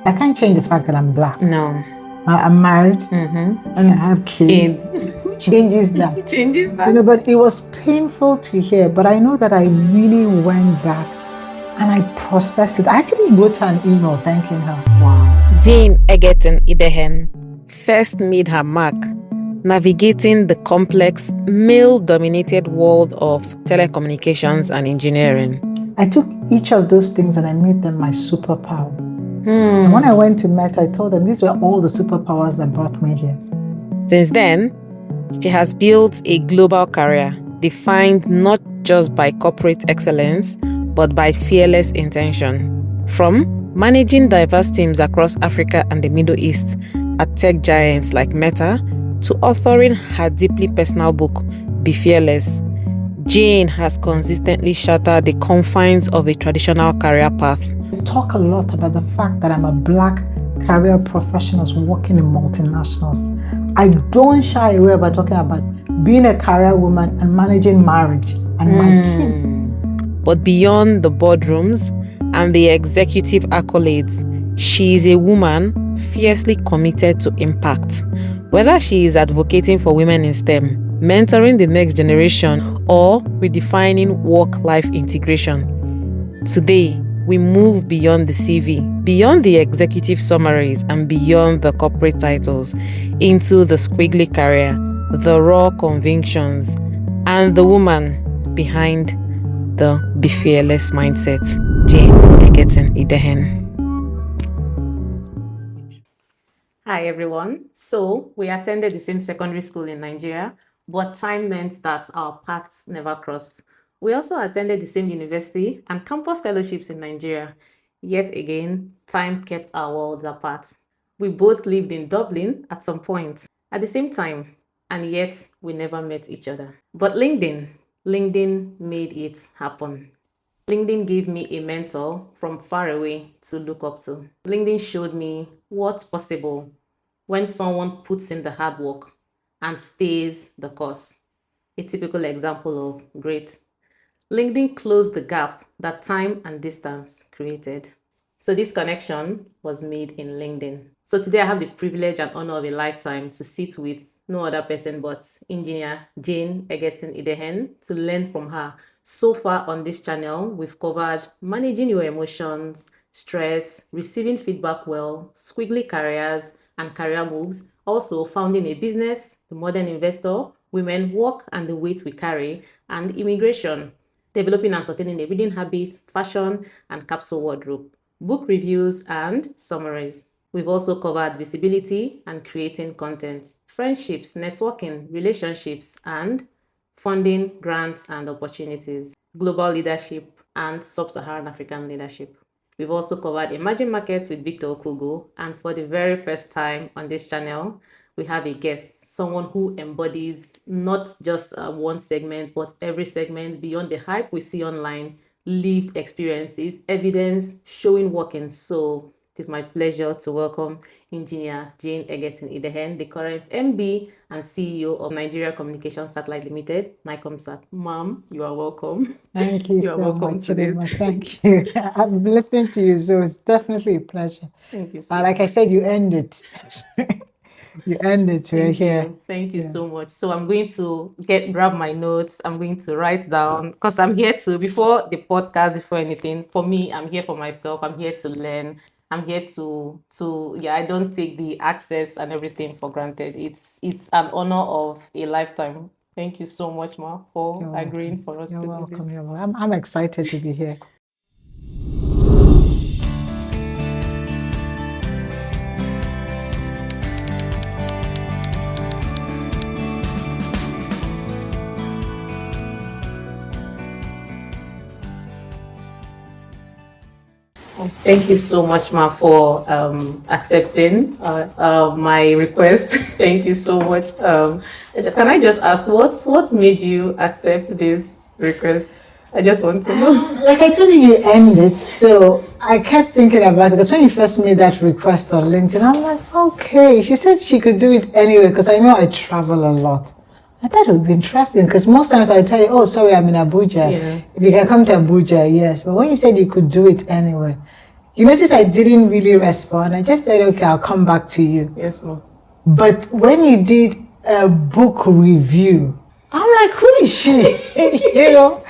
I can't change the fact that I'm black. No. I'm married and I have kids. Changes that. Changes that. You know, but it was painful to hear. But I know that I really went back and I processed it. I actually wrote her an email thanking her. Wow. Jane Egerton-Idehen first made her mark navigating the complex, male-dominated world of telecommunications and engineering. I took each of those things and I made them my superpower. And when I went to Meta, I told them these were all the superpowers that brought me here. Since then, she has built a global career defined not just by corporate excellence, but by fearless intention. From managing diverse teams across Africa and the Middle East at tech giants like Meta, to authoring her deeply personal book, Be Fearless, Jane has consistently shattered the confines of a traditional career path. I talk a lot about the fact that I'm a black career professional working in multinationals. I don't shy away about talking about being a career woman and managing marriage and my kids. But beyond the boardrooms and the executive accolades, she is a woman fiercely committed to impact. Whether she is advocating for women in STEM, mentoring the next generation, or redefining work-life integration, today we move beyond the CV, beyond the executive summaries, and beyond the corporate titles into the squiggly career, the raw convictions, and the woman behind the Be Fearless mindset, Jane Egerton-Idehen. Hi everyone. So we attended the same secondary school in Nigeria, but time meant that our paths never crossed. We also attended the same university and campus fellowships in Nigeria. Yet again, time kept our worlds apart. We both lived in Dublin at some point at the same time, and yet we never met each other. But LinkedIn made it happen. LinkedIn gave me a mentor from far away to look up to. LinkedIn showed me what's possible when someone puts in the hard work and stays the course. A typical example of great. LinkedIn closed the gap that time and distance created. So this connection was made in LinkedIn. So today I have the privilege and honor of a lifetime to sit with no other person but engineer Jane Egerton-Idehen to learn from her. So far on this channel, we've covered managing your emotions, stress, receiving feedback well, squiggly careers and career moves, also founding a business, the modern investor, women, work and the weight we carry, and immigration, developing and sustaining a reading habit, fashion and capsule wardrobe, book reviews and summaries. We've also covered visibility and creating content, friendships, networking, relationships, and funding, grants and opportunities, global leadership, and sub-Saharan African leadership. We've also covered emerging markets with Victor Okugo, and for the very first time on this channel, we have a guest, someone who embodies not just one segment, but every segment beyond the hype we see online, lived experiences, evidence, showing working. So it is my pleasure to welcome Engineer Jane Egerton-Idehen, the current MD and CEO of Nigeria Communications Satellite Limited, NIGCOMSAT. Ma'am, you are welcome. Thank you You so are welcome much. to this. Thank you. I've been listening to you, so it's definitely a pleasure. Thank you so Like I said, you end it. You end it right here. Thank you so much. So I'm going to grab my notes. I'm going to write down because I'm here to, before the podcast, before anything, for me, I'm here for myself. I'm here to learn. I'm here to I don't take the access and everything for granted. It's an honor of a lifetime. Thank you so much, Ma, for agreeing for us to do this. You're welcome. I'm excited to be here. Thank you so much, Ma, for accepting my request. Thank you so much. Can I just ask, what made you accept this request? I just want to know. Like I told you, you end it. So I kept thinking about it because when you first made that request on LinkedIn, I'm like, okay. She said she could do it anyway because I know I travel a lot. I thought it would be interesting because most times I tell you, oh, sorry, I'm in Abuja. Yeah. If you can come to Abuja, yes. But when you said you could do it anyway, You notice I didn't really respond. I just said, okay, I'll come back to you. Yes, ma'am. But when you did a book review, I'm like, who is she? You know,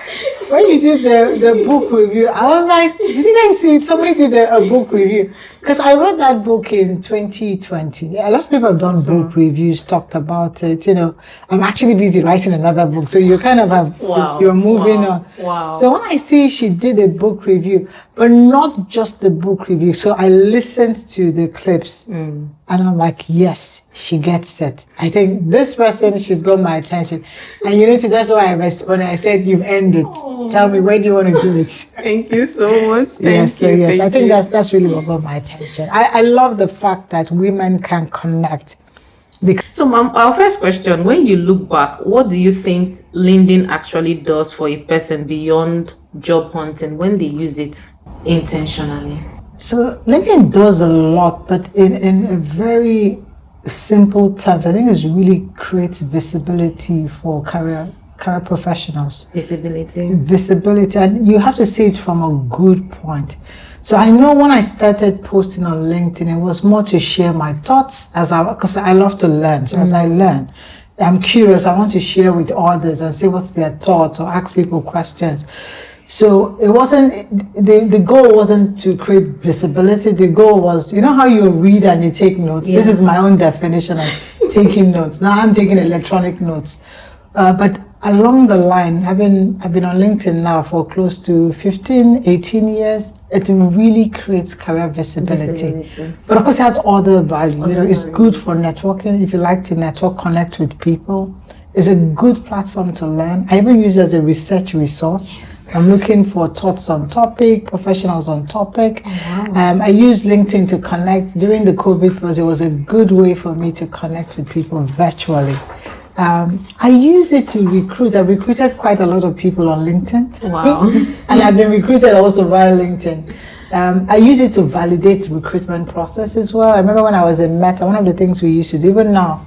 when you did the book review, I was like, did you guys see it? Somebody did a book review. Because I wrote that book in 2020. A lot of people have done book reviews, talked about it. You know, I'm actually busy writing another book. So you kind of have, you're moving on. Wow. So when I see she did a book review, but not just the book review. So I listened to the clips and I'm like, yes, she gets it. I think this person, she's got my attention. And you know, that's why I responded. I said, you've ended. Tell me, where do you want to do it? Thank you so much. Yes. I think that's really what got my attention. I love the fact that women can connect. So, ma'am, our first question, when you look back, what do you think LinkedIn actually does for a person beyond job hunting when they use it intentionally? So LinkedIn does a lot, but in a very simple terms, I think it really creates visibility for career professionals. Visibility, and you have to see it from a good point. So I know when I started posting on LinkedIn, it was more to share my thoughts because I love to learn. So as I learn, I'm curious, I want to share with others and see what's their thoughts or ask people questions. So it wasn't, the goal wasn't to create visibility. The goal was, you know how you read and you take notes? Yeah. This is my own definition of taking notes. Now I'm taking electronic notes. But along the line, I've been on LinkedIn now for close to 15, 18 years. It really creates career visibility. But of course it has other value. You know, it's good for networking. If you like to network, connect with people. It's a good platform to learn. I even use it as a research resource. Yes. I'm looking for thoughts on topic, professionals on topic. I use LinkedIn to connect. During the COVID period, it was a good way for me to connect with people virtually. I use it to recruit. I've recruited quite a lot of people on LinkedIn. Wow. And I've been recruited also via LinkedIn. I use it to validate recruitment process as well. I remember when I was in Meta, one of the things we used to do, even now,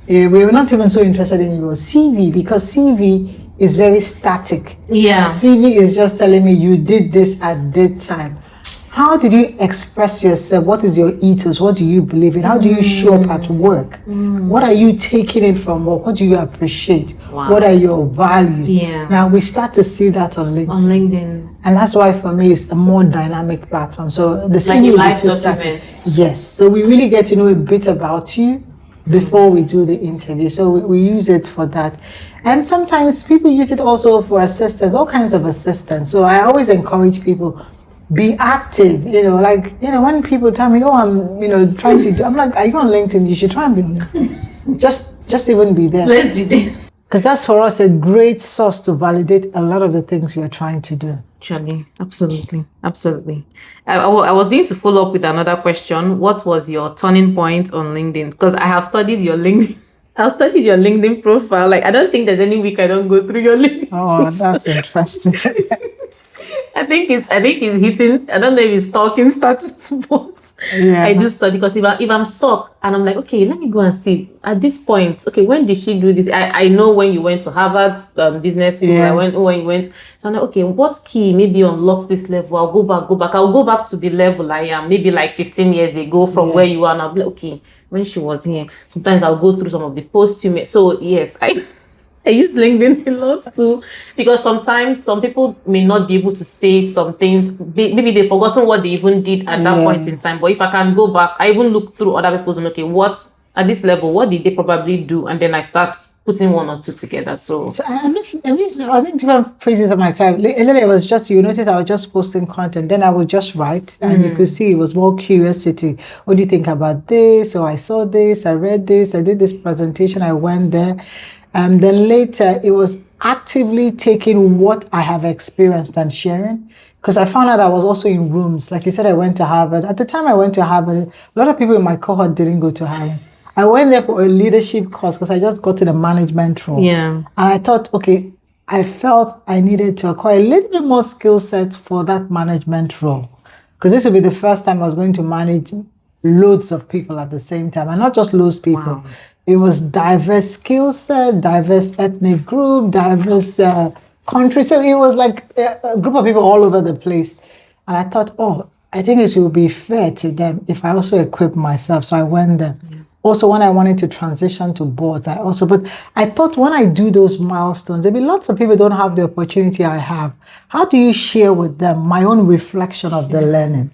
we were not even so interested in your CV because CV is very static. Yeah. CV is just telling me you did this at that time. How did you express yourself? What is your ethos? What do you believe in? How do you show up at work? What are you taking in from work? What do you appreciate? Wow. What are your values? Yeah. Now we start to see that on LinkedIn. And that's why for me it's a more dynamic platform. So the like live documents. Yes. So we really get to know a bit about you before we do the interview. So we use it for that. And sometimes people use it also for assistance, all kinds of assistance. So I always encourage people, be active, when people tell me, I'm, trying to do, I'm like, are you on LinkedIn? You should try and be on LinkedIn. Just even be there. Let's be there. Because that's for us a great source to validate a lot of the things you're trying to do. Actually, absolutely. I was going to follow up with another question. What was your turning point on LinkedIn? Because I have studied your LinkedIn. I've studied your LinkedIn profile. Like, I don't think there's any week I don't go through your LinkedIn. Oh, that's interesting. I think it's hitting. I don't know if it's stalking status, but yeah. I do study because if I'm stuck and I'm like, okay, let me go and see at this point. Okay, when did she do this? I know when you went to Harvard business school. Yes. When you went. So I'm like, okay, what key maybe unlocks this level? I'll go back. I'll go back to the level I am maybe like 15 years ago from where you are. And I'll be like, okay, when she was here. Sometimes I'll go through some of the posts you made. So yes, I use LinkedIn a lot too, because sometimes some people may not be able to say some things. Maybe they've forgotten what they even did at that point in time. But if I can go back, I even look through other people's and okay, what's at this level, what did they probably do? And then I start putting one or two together. So I think different phases of my career. Earlier it was just, you notice I was just posting content. Then I would just write and you could see it was more curiosity. What do you think about this? Or I saw this, I read this, I did this presentation, I went there. And then later, it was actively taking what I have experienced and sharing. Because I found out I was also in rooms. Like you said, I went to Harvard. At the time I went to Harvard, a lot of people in my cohort didn't go to Harvard. I went there for a leadership course because I just got to the management role. Yeah. And I thought, okay, I felt I needed to acquire a little bit more skill set for that management role. Because this would be the first time I was going to manage loads of people at the same time. And not just loads of people. Wow. It was diverse skill set, diverse ethnic group, diverse country. So it was like a group of people all over the place. And I thought, I think it will be fair to them if I also equip myself. So I went there. Also, when I wanted to transition to boards, but I thought when I do those milestones, there'll be lots of people who don't have the opportunity I have. How do you share with them my own reflection of the learning?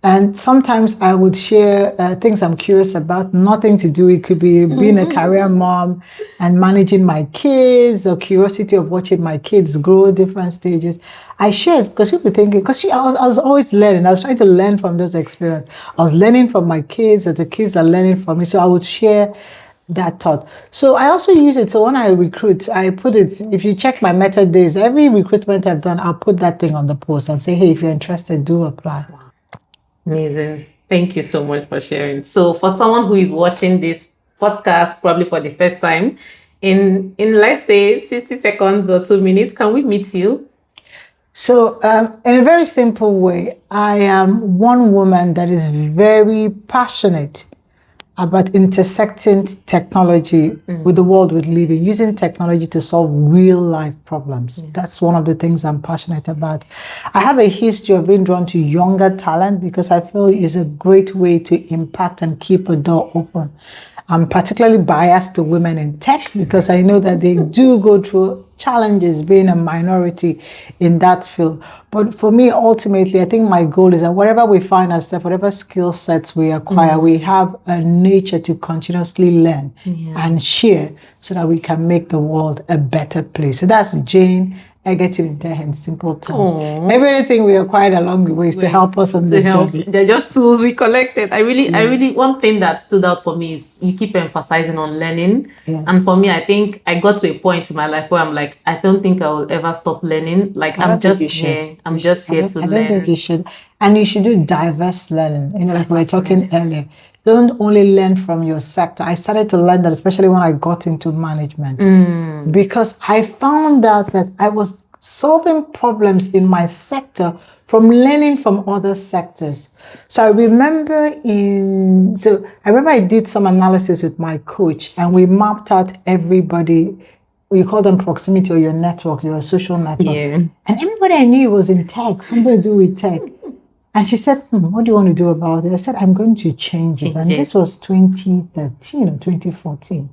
And sometimes I would share things I'm curious about, nothing to do. It could be being a career mom and managing my kids, or curiosity of watching my kids grow at different stages. I shared because people thinking, because I was always learning. I was trying to learn from those experiences. I was learning from my kids, and the kids are learning from me. So I would share that thought. So I also use it. So when I recruit, I put it, if you check my method days, every recruitment I've done, I'll put that thing on the post and say, hey, if you're interested, do apply. Amazing. Thank you so much for sharing. So for someone who is watching this podcast probably for the first time, in let's say 60 seconds or 2 minutes, can we meet you? So in a very simple way, I am one woman that is very passionate about intersecting technology with the world we live in, using technology to solve real life problems. That's one of the things I'm passionate about. I have a history of being drawn to younger talent because I feel it's a great way to impact and keep a door open. I'm particularly biased to women in tech because I know that they do go through challenges being a minority in that field. But for me, ultimately, I think my goal is that wherever we find ourselves, whatever skill sets we acquire, we have a nature to continuously learn and share so that we can make the world a better place. So that's Jane Egerton-Idehen in simple terms. Everything we acquired along the way is to help us on this journey. They're just tools we collected. I really, one thing that stood out for me is you keep emphasizing on learning. And for me, I think I got to a point in my life where I'm like, I don't think I will ever stop learning. Like I'm just here. I'm just here to learn. I don't think you should. And you should do diverse learning. You know, like we were talking earlier. Don't only learn from your sector. I started to learn that, especially when I got into management, because I found out that I was solving problems in my sector from learning from other sectors. So I remember I did some analysis with my coach, and we mapped out everybody. You call them proximity or your network, your social network. And everybody I knew was in tech, something to do with tech. And she said, what do you want to do about it? I said, I'm going to change it. And this was 2013 or 2014.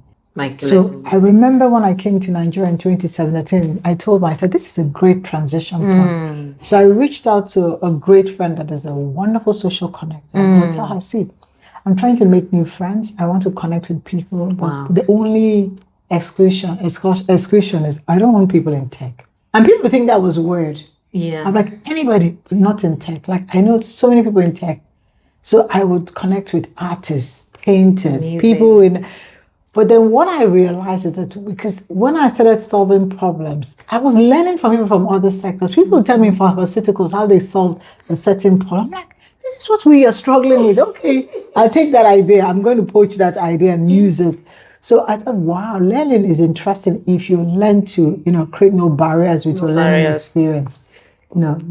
So I remember when I came to Nigeria in 2017, I told myself, this is a great transition point. So I reached out to a great friend that is a wonderful social connector. I would tell her, see, I'm trying to make new friends. I want to connect with people. But the only exclusion is I don't want people in tech. And people think that was weird. I'm like, anybody, but not in tech. Like, I know so many people in tech. So I would connect with artists, painters, people in... But then what I realized is that because when I started solving problems, I was learning from people from other sectors. People would tell me in pharmaceuticals how they solved a certain problem. I'm like, this is what we are struggling with. Okay, I'll take that idea. I'm going to poach that idea and use it. So I thought, wow, learning is interesting if you learn to, create no barriers with your learning experience.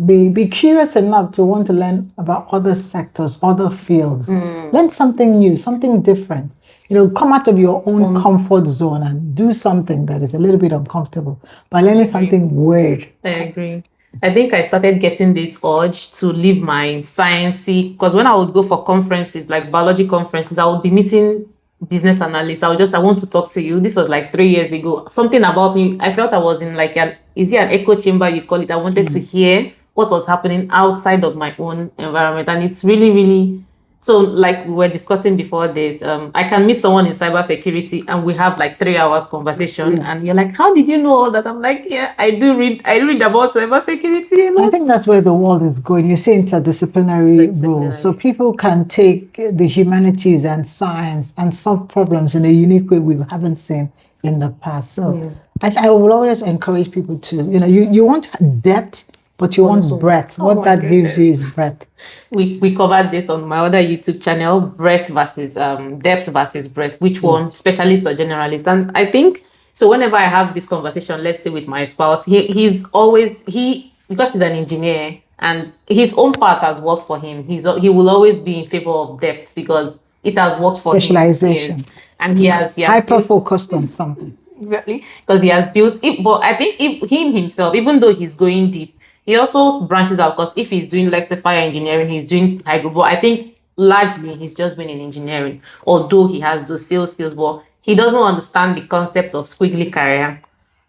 Be curious enough to want to learn about other sectors, other fields. Learn something new, something different. Come out of your own comfort zone and do something that is a little bit uncomfortable by learning something weird. I agree. I think I started getting this urge to leave my sciencey, because when I would go for conferences, like biology conferences, I would be meeting business analysts. I want to talk to you. This was like 3 years ago. Something about me, I felt I was in like an echo chamber, you call it. I wanted to hear what was happening outside of my own environment. And it's really, really... So like we were discussing before this, I can meet someone in cybersecurity and we have like 3 hours conversation and you're like, how did you know all that? I'm like, yeah, I read about cybersecurity. I think that's where the world is going. You see interdisciplinary roles. So people can take the humanities and science and solve problems in a unique way we haven't seen in the past. So I will always encourage people to, you want depth, but you want breadth. What that gives you is breadth. We covered this on my other YouTube channel, breadth versus depth versus breadth. Which one, specialist or generalist? And I think, so whenever I have this conversation, let's say with my spouse, because he's an engineer and his own path has worked for him, he will always be in favor of depth because it has worked for him. Specialization. And he has hyper-focused on something. Really? Because he has built it. But I think himself, even though he's going deep, He also branches out because if he's doing, let's say, fire engineering, he's doing hydro. But I think largely he's just been in engineering, although he has those sales skills, but he doesn't understand the concept of squiggly career.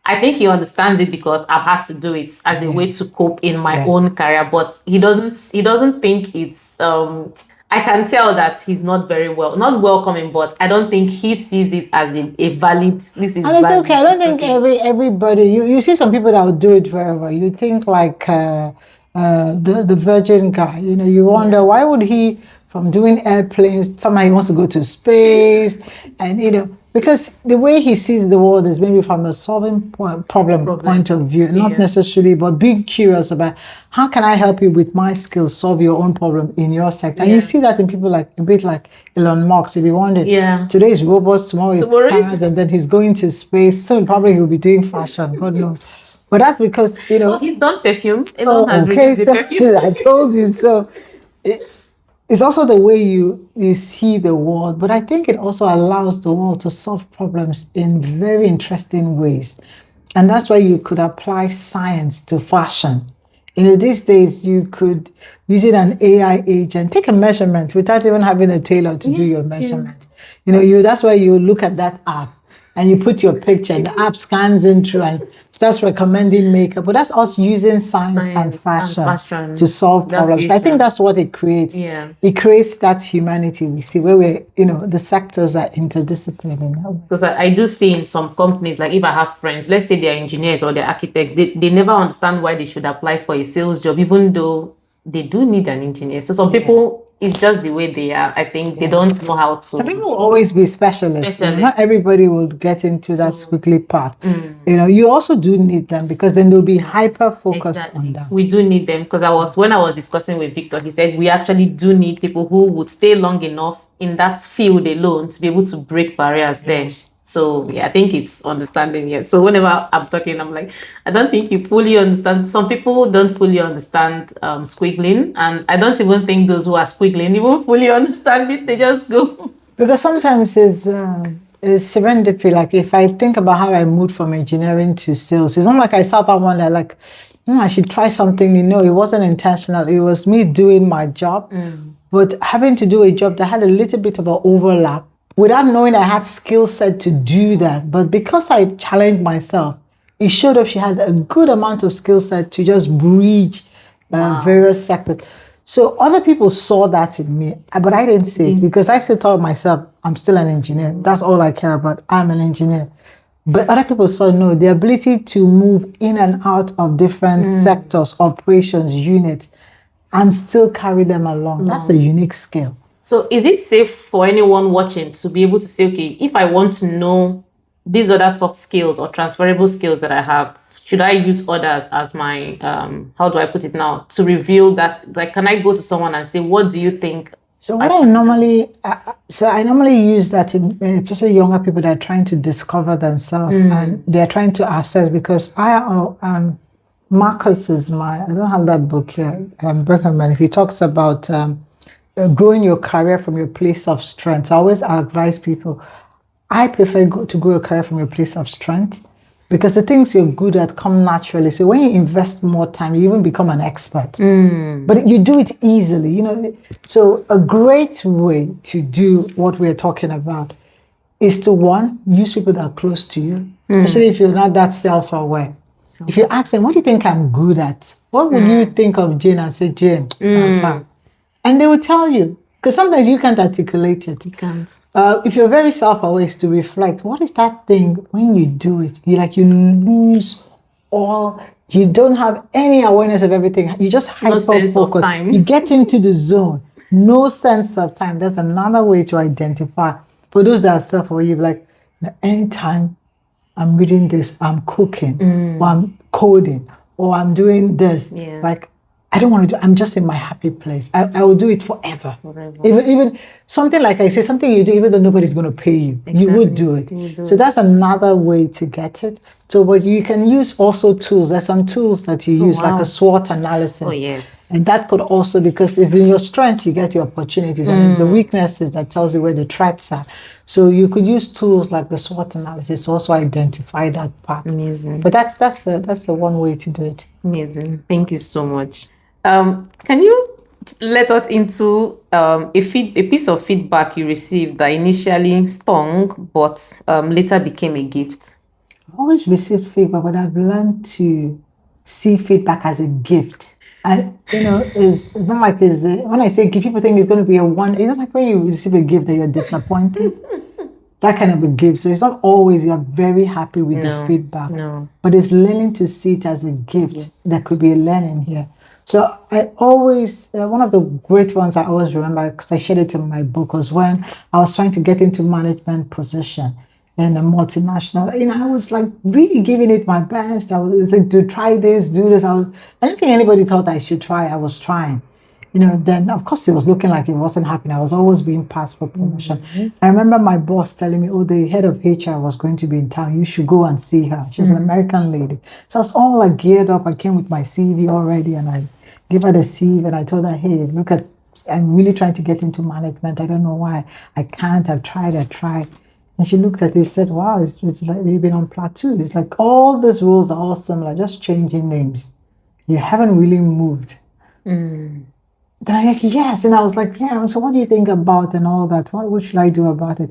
I think he understands it because I've had to do it as a way to cope in my own career, but he doesn't think it's I can tell that he's not not welcoming, but I don't think he sees it as a valid, this is and it's valid. okay. I don't think everybody, you see some people that will do it forever. You think like the Virgin guy, you wonder why would he, from doing airplanes, somehow he wants to go to space, and because the way he sees the world is maybe from a solving problem point of view, not necessarily, but being curious about how can I help you with my skills solve your own problem in your sector. And you see that in people like a bit like Elon Musk. If you wondered, today is robots, tomorrow is cars, and then he's going to space. Soon probably he'll be doing fashion, God knows. But that's because he's done perfume. Elon has released the perfume. I told you so. It's also the way you see the world, but I think it also allows the world to solve problems in very interesting ways. And that's why you could apply science to fashion. These days you could, using an AI agent, take a measurement without even having a tailor to do your measurement. That's why you look at that app and you put your picture, and the app scans in through and starts recommending makeup. But that's us using science and fashion to solve problems. I think that's what it creates. It creates that humanity we see, where the sectors are interdisciplinary. Because I do see in some companies, like if I have friends, let's say they're engineers or they're architects, they never understand why they should apply for a sales job, even though they do need an engineer. So some people, it's just the way they are. I think they don't know how to. Some people will always be specialists. Not everybody will get into that squiggly path. You also do need them, because then they'll be hyper focused on that. We do need them, because when I was discussing with Victor, he said we actually do need people who would stay long enough in that field alone to be able to break barriers there. So I think it's understanding. So whenever I'm talking, I'm like, I don't think you fully understand. Some people don't fully understand squiggling, and I don't even think those who are squiggling even fully understand it. They just go. Because sometimes it's serendipity. Like if I think about how I moved from engineering to sales, it's not like I sat down one day like, I should try something. It wasn't intentional. It was me doing my job, but having to do a job that had a little bit of an overlap, without knowing I had skill set to do that. But because I challenged myself, it showed up she had a good amount of skill set to just bridge various sectors. So other people saw that in me, but I didn't see it, because I still thought myself, I'm still an engineer. That's all I care about. I'm an engineer. But other people saw, no, the ability to move in and out of different sectors, operations, units, and still carry them along. That's a unique skill. So is it safe for anyone watching to be able to say, okay, if I want to know these other soft skills or transferable skills that I have, should I use others as my, how do I put it now, to reveal that? Like, can I go to someone and say, what do you think? So what I normally use that in especially younger people that are trying to discover themselves and they're trying to assess, because Marcus is I don't have that book here, Berkman, if he talks about growing your career from your place of strength. I always advise people, I prefer to grow a career from your place of strength, because the things you're good at come naturally. So when you invest more time, you even become an expert. But you do it easily, So a great way to do what we're talking about is to, one, use people that are close to you, especially if you're not that self-aware. If you ask them, what do you think I'm good at? What would you think of Jane and say, Jane, that's her. And they will tell you, because sometimes you can't articulate it. You can't. If you're very self-aware, is to reflect. What is that thing when you do it? You lose all. You don't have any awareness of everything. You just hyper-focus. You get into the zone. No sense of time. That's another way to identify. For those that are self-aware, you're like, anytime I'm reading this, I'm cooking, or I'm coding, or I'm doing this. Like, I don't want to do, I'm just in my happy place. I will do it forever. Even something like I say, something you do, even though nobody's going to pay you, you would do it. So that's another way to get it. So, but you can use also tools. There's some tools that you use, like wow. a SWOT analysis. Oh, yes. And that could also, because it's in your strength, you get your opportunities, and in the weaknesses, that tells you where the threats are. So you could use tools like the SWOT analysis to also identify that part. Amazing. But that's the one way to do it. Amazing. Thank you so much. Can you let us into a piece of feedback you received that initially stung, but later became a gift? I've always received feedback, but I've learned to see feedback as a gift. And, it's not like when I say gift, people think it's going to be it's not like when you receive a gift that you're disappointed. That kind of a gift. So it's not always you're very happy with the feedback. No. But it's learning to see it as a gift. There could be a learning here. So I always, one of the great ones I always remember, because I shared it in my book, was when I was trying to get into management position in a multinational. I was like really giving it my best. I was like, to try this, do this. I don't think anybody thought I should try. I was trying. Then of course it was looking like it wasn't happening. I was always being passed for promotion. I remember my boss telling me, the head of HR was going to be in town. You should go and see her. She was an American lady. So I was all like geared up. I came with my CV already, and I gave her the CV, and I told her, hey, look I'm really trying to get into management. I don't know why I can't. I've tried. And she looked at it and said, wow, it's like you've been on plateau. It's like all these roles are all similar, just changing names. You haven't really moved. Then I'm like, yes. And I was like, yeah, so what do you think about and all that? What should I do about it?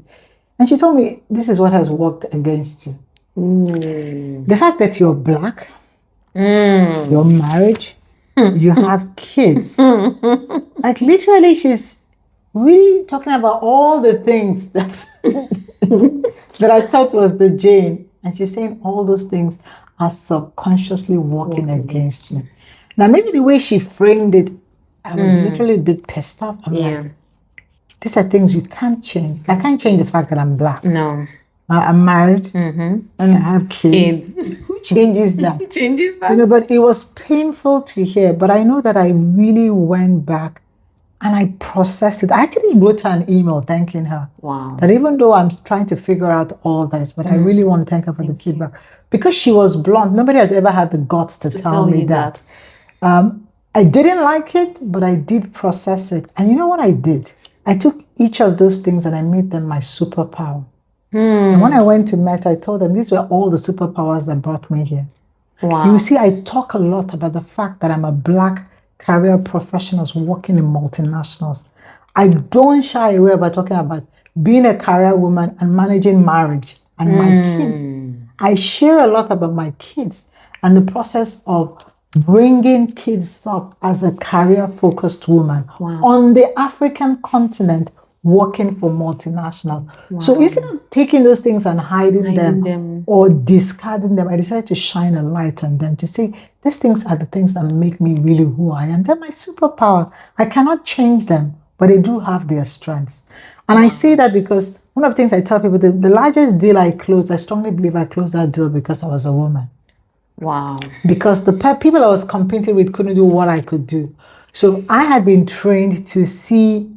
And she told me, this is what has worked against you. The fact that you're Black, you're married, you have kids. Like literally, she's really talking about all the things that I thought was the Jane. And she's saying all those things are subconsciously working against you. Now, maybe the way she framed it, I was literally a bit pissed off. I'm like, these are things you can't change. I can't change the fact that I'm Black. No. I'm married and I have kids. Who changes that? Changes that? But it was painful to hear. But I know that I really went back and I processed it. I actually wrote her an email thanking her. Wow. That even though I'm trying to figure out all this, but I really want to thank her for the feedback. Because she was blunt. Nobody has ever had the guts to tell me that. I didn't like it, but I did process it. And you know what I did? I took each of those things and I made them my superpower. And when I went to Meta, I told them these were all the superpowers that brought me here. Wow. You see, I talk a lot about the fact that I'm a Black career professional working in multinationals. I don't shy away about talking about being a career woman and managing marriage and my kids. I share a lot about my kids and the process of bringing kids up as a career-focused woman on the African continent, working for multinational. So instead of taking those things and hiding them or discarding them, I decided to shine a light on them to say, these things are the things that make me really who I am. They're my superpower. I cannot change them, but they do have their strengths. And I say that because one of the things I tell people, the largest deal I closed, I strongly believe I closed that deal because I was a woman. Wow. Because the people I was competing with couldn't do what I could do. So I had been trained to see,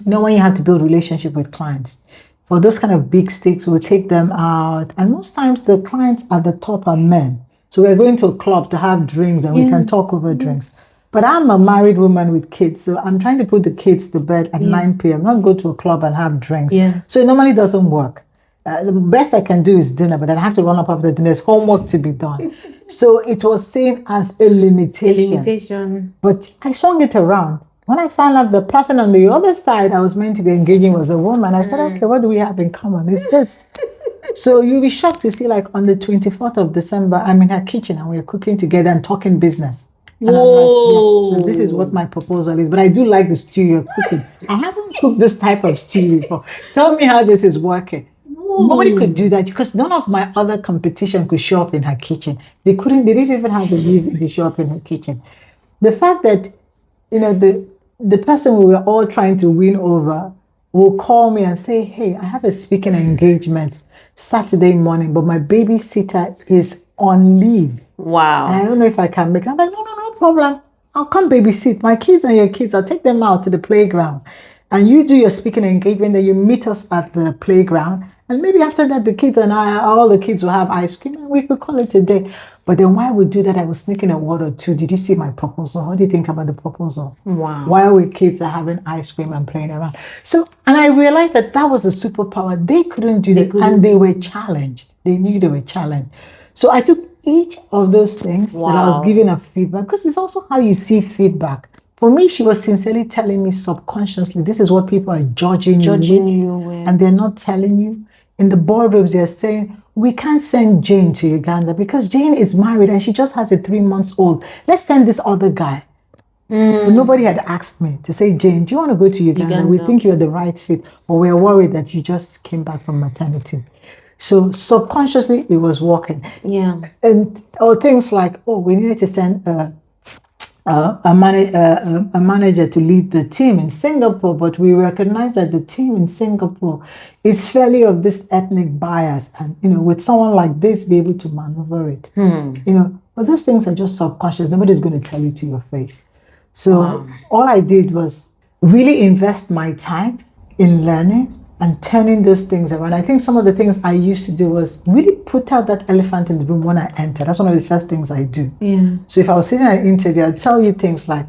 when you have to build relationship with clients, for those kind of big stakes, we'll take them out. And most times the clients at the top are men. So we're going to a club to have drinks and we can talk over drinks. But I'm a married woman with kids. So I'm trying to put the kids to bed at 9 p.m., not go to a club and have drinks. So it normally doesn't work. The best I can do is dinner, but then I have to run up after dinner. There's homework to be done. So it was seen as a limitation. But I swung it around. When I found out the person on the other side I was meant to be engaging was a woman, I said, okay, what do we have in common? It's this. So you'll be shocked to see, like, on the 24th of December, I'm in her kitchen and we're cooking together and talking business. And I'm like, yes, so this is what my proposal is. But I do like the stew you're cooking. I haven't cooked this type of stew before. Tell me how this is working. Nobody could do that because none of my other competition could show up in her kitchen. They didn't even have the reason to show up in her kitchen. The fact that, the person we were all trying to win over will call me and say, hey, I have a speaking engagement Saturday morning, but my babysitter is on leave. Wow. And I don't know if I can make it. I'm like, no problem. I'll come babysit my kids and your kids. I'll take them out to the playground. And you do your speaking engagement, then you meet us at the playground. And maybe after that, the kids and all the kids will have ice cream and we could call it a day. But then while we do that, I was sneaking a word or two. Did you see my proposal? What do you think about the proposal? Wow. While we kids are having ice cream and playing around. So, and I realized that was a superpower. They couldn't do that. And they were challenged. They knew they were challenged. So I took each of those things that I was giving a feedback, because it's also how you see feedback. For me, she was sincerely telling me subconsciously, this is what people are judging you with, and they're not telling you. In the boardrooms, they're saying, we can't send Jane to Uganda because Jane is married and she just has a 3-month-old. Let's send this other guy. But nobody had asked me to say, Jane, do you want to go to Uganda? We think you're the right fit, but we're worried that you just came back from maternity. So subconsciously, it was working. Yeah. And or things like, oh, we needed to send a manager to lead the team in Singapore, but we recognize that the team in Singapore is fairly of this ethnic bias, and with someone like this, be able to maneuver it. But those things are just subconscious. Nobody's going to tell you to your face. So all I did was really invest my time in learning and turning those things around. I think some of the things I used to do was really put out that elephant in the room when I enter. That's one of the first things I do. Yeah. So if I was sitting in an interview, I'd tell you things like,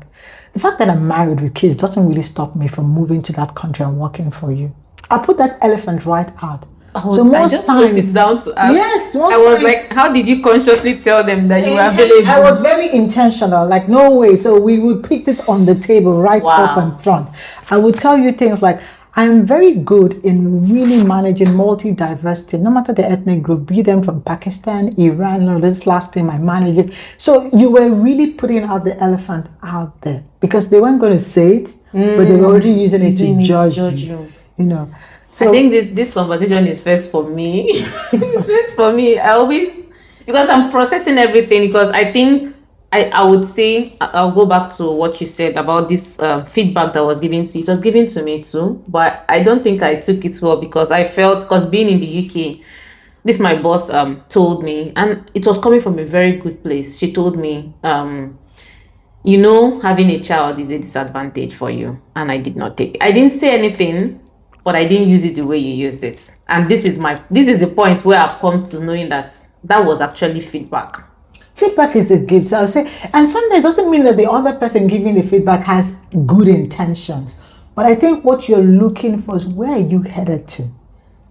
the fact that I'm married with kids doesn't really stop me from moving to that country and working for you. I put that elephant right out. So most I just times, wrote it down to ask. Yes, I was like, how did you consciously tell them that you were available? I was very intentional, like no way. So we would pick it on the table right up in front. I would tell you things like, I'm very good in really managing multi-diversity, no matter the ethnic group, be them from Pakistan, Iran, this last time I managed it. So you were really putting out the elephant out there because they weren't going to say it, but they were already using it to judge you. So I think this conversation is first for me. It's first for me. I always, because I'm processing everything, because I think I would say, I'll go back to what you said about this feedback that was given to you. It was given to me too, but I don't think I took it well because I felt, because being in the UK, this my boss told me, and it was coming from a very good place. She told me, having a child is a disadvantage for you, and I did not take it. I didn't say anything, but I didn't use it the way you used it. And this is the point where I've come to knowing that was actually feedback. Feedback is a gift, so I would say, and sometimes it doesn't mean that the other person giving the feedback has good intentions. But I think what you're looking for is, where are you headed to?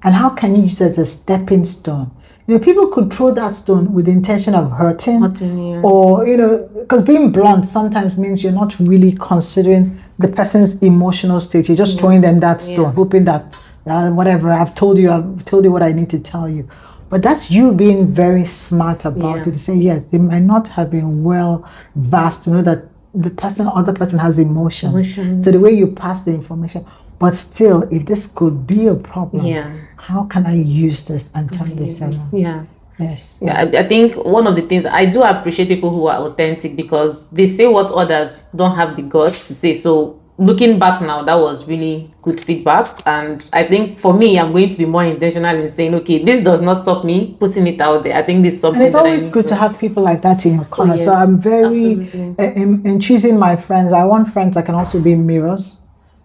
And how can you use it as a stepping stone? People could throw that stone with the intention of hurting you. Or, because being blunt sometimes means you're not really considering the person's emotional state. You're just throwing them that stone, hoping that, whatever, I've told you what I need to tell you. But that's you being very smart about it, to say, yes, they might not have been well versed to know that the other person has emotions. So the way you pass the information, but still, if this could be a problem, how can I use this and turn this around? Yes. I think one of the things, I do appreciate people who are authentic, because they say what others don't have the guts to say. So looking back now, that was really good feedback. And I think for me, I'm going to be more intentional in saying, okay, this does not stop me putting it out there. I think this is something. And it's always good to have people like that in your corner. So I'm very, in choosing my friends, I want friends that can also be mirrors.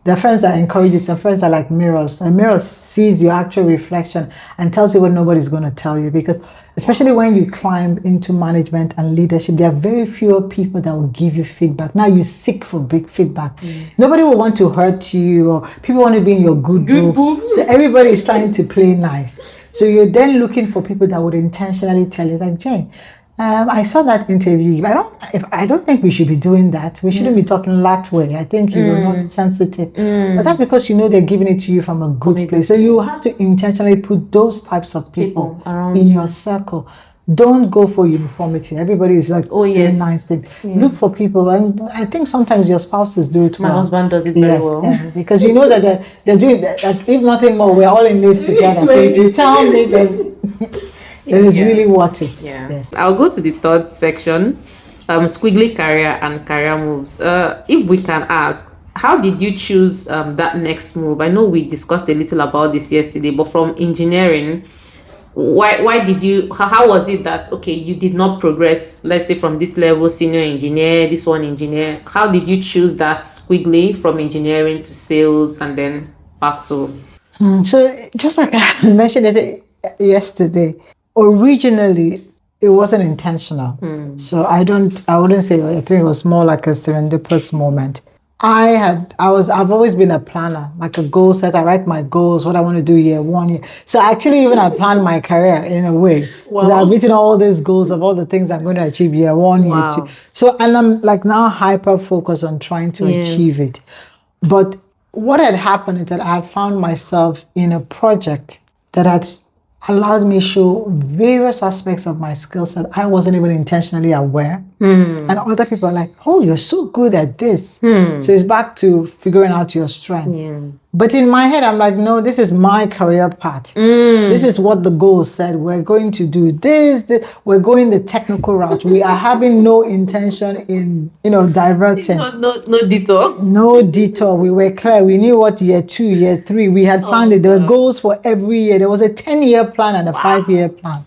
There are friends that encourage you, some friends are like mirrors. A mirror sees your actual reflection and tells you what nobody's going to tell you, because especially when you climb into management and leadership, there are very few people that will give you feedback. Now you seek for big feedback. Nobody will want to hurt you, or people want to be in your good books. So everybody is trying to play nice. So you're then looking for people that would intentionally tell you, like, Jane, I saw that interview. I don't think we should be doing that. We shouldn't be talking that way. I think you're not sensitive. But that's because they're giving it to you from a good place. So you have to intentionally put those types of people in your circle. Don't go for uniformity. Everybody is like, saying nice things. Look for people, and I think sometimes your spouses do it well. My husband does it very well. Because you know that they're doing that. If nothing more, we're all in this together. So if you tell me, then it is really worth it. Yes. I'll go to the third section, Squiggly career and career moves. If we can ask, how did you choose that next move? I know we discussed a little about this yesterday, but from engineering, why did you, how was it that, okay, you did not progress, let's say from this level, senior engineer, this one engineer? How did you choose that squiggly from engineering to sales and then back to? So just like I mentioned it yesterday, originally it wasn't intentional. So I wouldn't say, I think it was more like a serendipitous moment. I've always been a planner, like a goal setter. I write my goals, what I want to do year 1 year. So actually, even I planned my career in a way, because I've written all these goals of all the things I'm going to achieve year 1, year 2. So, and I'm like now hyper focused on trying to achieve it. But what had happened is that I had found myself in a project that had allowed me show various aspects of my skill set I wasn't even intentionally aware. And other people are like, oh, you're so good at this. So it's back to figuring out your strength. But in my head, I'm like, no, this is my career path. This is what the goal said. We're going to do this. We're going the technical route. We are having no intention in, diverting. No detour. No detour. We were clear. We knew what year 2, year 3. We had planned it. There were goals for every year. There was a 10-year plan and a 5-year plan.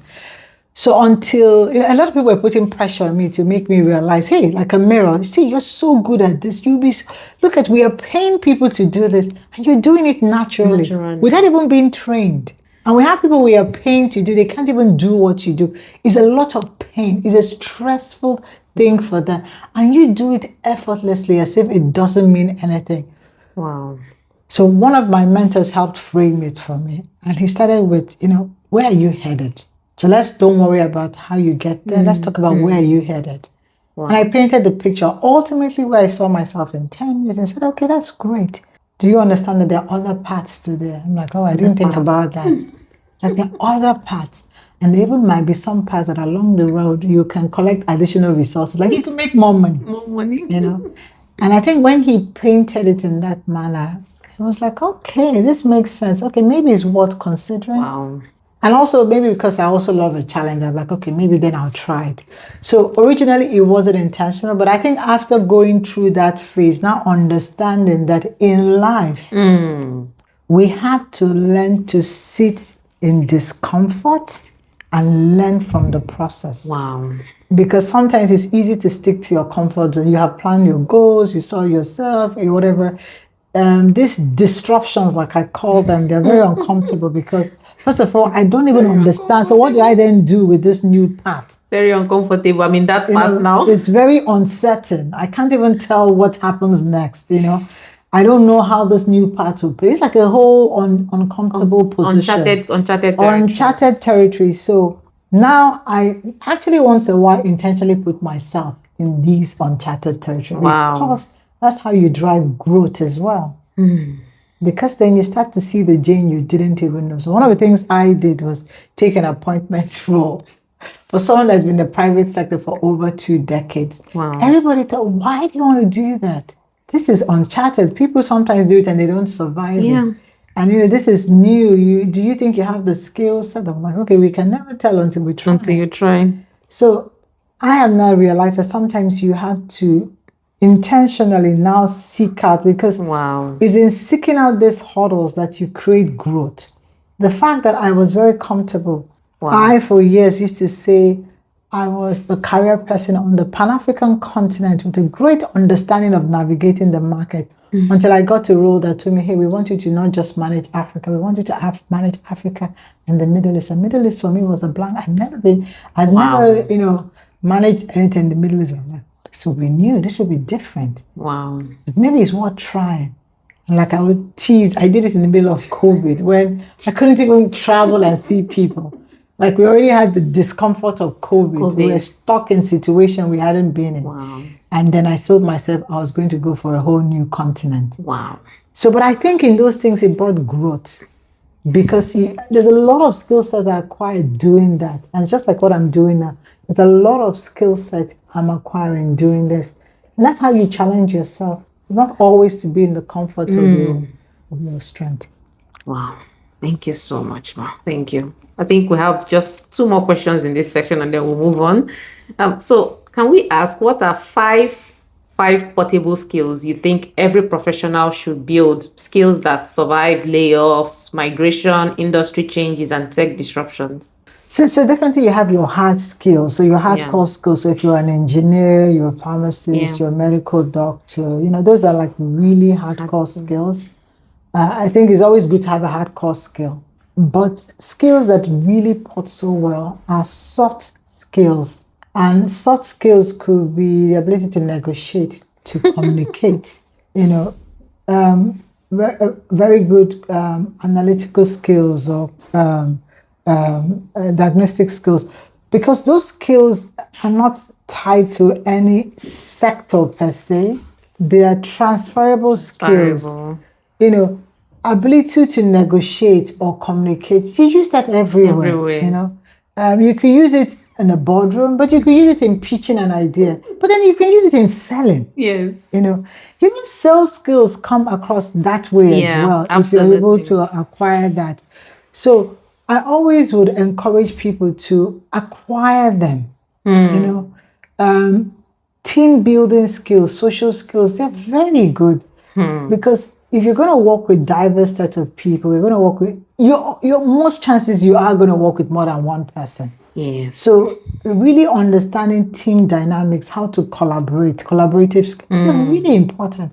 So until, a lot of people were putting pressure on me to make me realize, hey, like a mirror, see, you're so good at this. We are paying people to do this, and you're doing it naturally. Without even being trained. And we have people we are paying to do, they can't even do what you do. It's a lot of pain. It's a stressful thing for them. And you do it effortlessly as if it doesn't mean anything. Wow. So one of my mentors helped frame it for me. And he started with, where are you headed? So don't worry about how you get there. Let's talk about where you headed. Wow. And I painted the picture ultimately where I saw myself in 10 years and said, okay, that's great. Do you understand that there are other paths to there? I'm like, oh, I didn't think about that. Like there are other paths. And there even might be some paths that along the road you can collect additional resources. Like you can make more money. More money. And I think when he painted it in that manner, it was like, okay, this makes sense. Okay, maybe it's worth considering. Wow. And also maybe because I also love a challenge, I'm like, okay, maybe then I'll try it. So originally it wasn't intentional, but I think after going through that phase, now understanding that in life, we have to learn to sit in discomfort and learn from the process. Wow. Because sometimes it's easy to stick to your comfort zone. You have planned your goals, you saw yourself, whatever. These disruptions, like I call them, they're very uncomfortable because first of all, I don't even understand. So what do I then do with this new path? Very uncomfortable. I mean, that path now. It's very uncertain. I can't even tell what happens next, I don't know how this new path will play. It's like a whole uncomfortable position. Uncharted territory. So now I actually once in a while intentionally put myself in these uncharted territory. Wow. Because that's how you drive growth as well. Because then you start to see the Jane you didn't even know. So one of the things I did was take an appointment for someone that's been in the private sector for over 2 decades. Wow. Everybody thought, why do you want to do that? This is uncharted. People sometimes do it and they don't survive it. And this is new. Do you think you have the skill set? I'm like, okay, we can never tell until we try. Until you try. So I have now realized that sometimes you have to intentionally now seek out, because it's in seeking out these hurdles that you create growth. The fact that I was very comfortable. I, for years, used to say I was a career person on the Pan-African continent with a great understanding of navigating the market until I got a role that told me, hey, we want you to not just manage Africa, we want you to manage Africa and the Middle East. And Middle East for me was a blank. I'd never managed anything in the Middle East. I'm like, this will be new. This will be different. Wow. But maybe it's worth trying. Like I would tease. I did it in the middle of COVID when I couldn't even travel and see people. Like we already had the discomfort of COVID. We were stuck in a situation we hadn't been in. Wow. And then I told myself I was going to go for a whole new continent. Wow. So, but I think in those things it brought growth. Because there's a lot of skill sets I acquired doing that. And it's just like what I'm doing now. There's a lot of skill set I'm acquiring doing this. And that's how you challenge yourself. It's not always to be in the comfort of your strength. Wow. Thank you so much, Ma. Thank you. I think we have just 2 more questions in this section and then we'll move on. So can we ask, what are five portable skills you think every professional should build? Skills that survive layoffs, migration, industry changes, and tech disruptions. So definitely you have your hard skills, so your hardcore skills. So if you're an engineer, you're a pharmacist, you're a medical doctor, those are like really hardcore skills. I think it's always good to have a hardcore skill. But skills that really put so well are soft skills. And soft skills could be the ability to negotiate, to communicate, very good analytical skills or diagnostic skills, because those skills are not tied to any sector per se. They are transferable skills. Ability to negotiate or communicate, you use that everywhere. You can use it in a boardroom, but you can use it in pitching an idea, but then you can use it in selling. Yes. Even sales skills come across that way as well. Absolutely. If you're able to acquire that. So I always would encourage people to acquire them. Team building skills, social skills, they're very good. Because if you're going to work with diverse sets of people, you're going to work with your most chances you are going to work with more than one person. Yes. So really understanding team dynamics, how to collaborative skills are really important.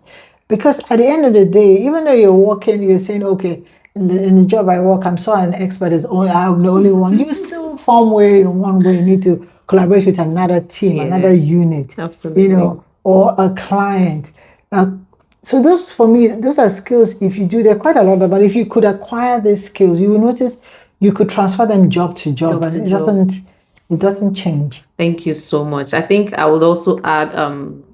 Because at the end of the day, even though you're working, you're saying, okay, in the job I work, I'm so an expert, I'm the only one. You still form in one way, you need to collaborate with another team, another unit, absolutely. Or a client. So those, for me, those are skills. If you do, there are quite a lot of, but if you could acquire these skills, you will notice you could transfer them job to job, and it doesn't change. Thank you so much. I think I would also add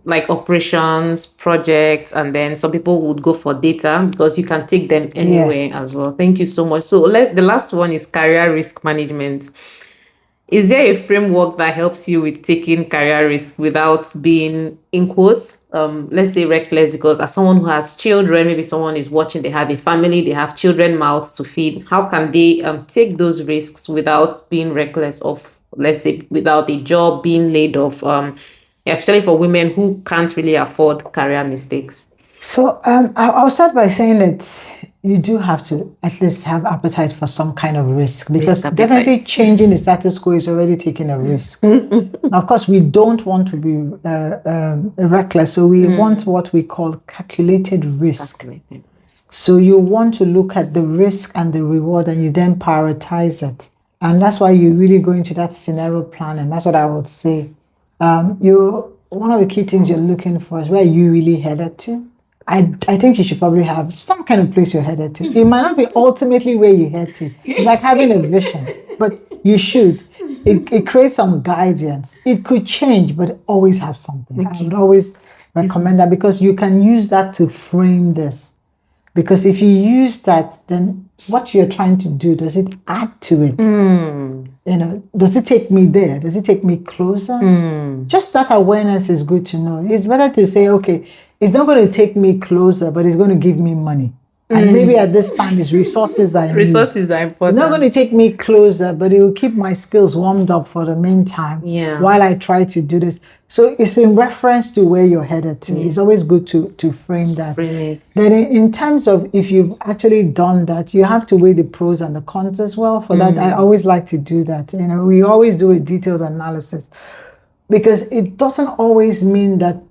like operations, projects, and then some people would go for data, because you can take them anywhere as well. Thank you so much. So the last one is career risk management. Is there a framework that helps you with taking career risk without being, in quotes, let's say reckless? Because as someone who has children, maybe someone is watching, they have a family, they have children, mouths to feed. How can they take those risks without being reckless of, let's say, without a job, being laid off, especially for women who can't really afford career mistakes? So I'll start by saying that you do have to at least have appetite for some kind of risk, because definitely changing the status quo is already taking a risk. Now, of course, we don't want to be reckless, so we want what we call calculated risk. So you want to look at the risk and the reward, and you then prioritize it. And that's why you really go into that scenario planning. That's what I would say. One of the key things you're looking for is where you really headed to. I think you should probably have some kind of place you're headed to. It might not be ultimately where you head to. It's like having a vision, but you should. It creates some guidance. It could change, but always have something. I would always recommend that, because you can use that to frame this. Because if you use that, then what you're trying to do, does it add to it? Does it take me there? Does it take me closer? Just that awareness is good to know. It's better to say, okay, it's not going to take me closer, but it's going to give me money. And maybe at this time, it's resources I need. Resources are important. It's not going to take me closer, but it will keep my skills warmed up for the meantime while I try to do this. So it's in reference to where you're headed to. It's always good to frame that. Then in terms of if you've actually done that, you have to weigh the pros and the cons as well. For that, I always like to do that. We always do a detailed analysis, because it doesn't always mean that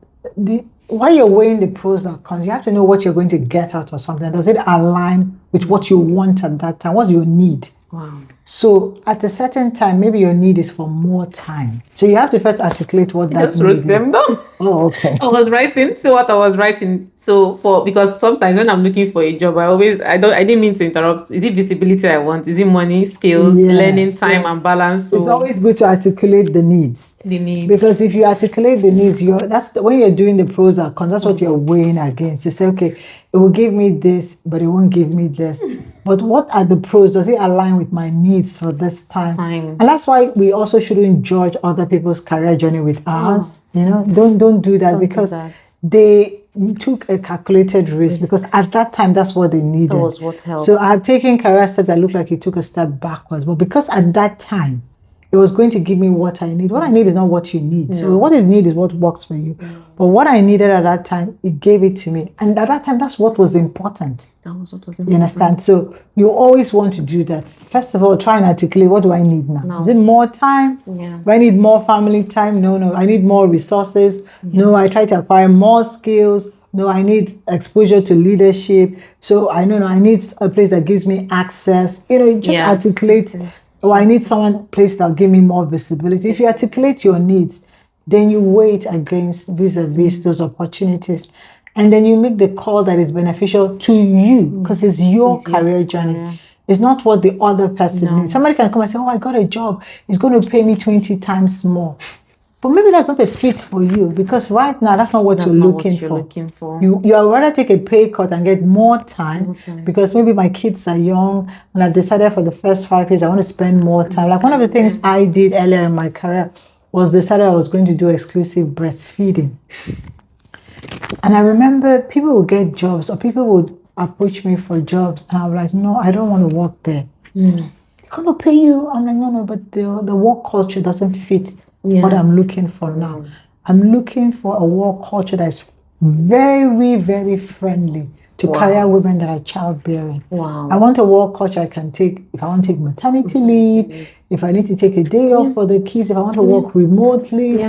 while you're weighing the pros and cons, you have to know what you're going to get out of something. Does it align with what you want at that time? What's your need? Wow. So at a certain time, maybe your need is for more time. So you have to first articulate what that just wrote them down. Oh, okay. I was writing. So what I was writing. So because sometimes when I'm looking for a job, I didn't mean to interrupt. Is it visibility I want? Is it money, skills, learning, time, and balance? So it's always good to articulate the needs. Because if you articulate the needs, when you're doing the pros and cons, that's what you're weighing against. You say, okay, it will give me this, but it won't give me this. But what are the pros? Does it align with my needs for this time? And that's why we also shouldn't judge other people's career journey with ours. Don't do that, because they took a calculated risk, because at that time that's what they needed. That was what helped. So I've taken career steps that look like you took a step backwards, but because at that time it was going to give me what I need. What I need is not what you need. So what is need is what works for you. But what I needed at that time, it gave it to me. And at that time, that's what was important. That was what was important. You understand? So you always want to do that. First of all, try and articulate, what do I need now? Is it more time? Do I need more family time? No. I need more resources? No, I try to acquire more skills, no, I need exposure to leadership. So I know, no, I need a place that gives me access. You know, just articulate. Oh, I need place that'll give me more visibility. If you articulate your needs, then you wait against vis-a-vis those opportunities. And then you make the call that is beneficial to you, because it's your career journey. It's not what the other person needs. Somebody can come and say, oh, I got a job. It's going to pay me 20 times more. But maybe that's not a fit for you, because right now, that's not what you're looking for. You would rather take a pay cut and get more time, because maybe my kids are young and I've decided for the first 5 years, I want to spend more time. Like one of the things I did earlier in my career was decided I was going to do exclusive breastfeeding. And I remember people would get jobs, or people would approach me for jobs, and I'm like, no, I don't want to work there. They're going to pay you. I'm like, no, but the work culture doesn't fit what I'm looking for now. I'm looking for a work culture that's very, very friendly to career women that are childbearing. I want a work culture I can take, if I want to take maternity leave, if I need to take a day off for the kids, if I want to work remotely.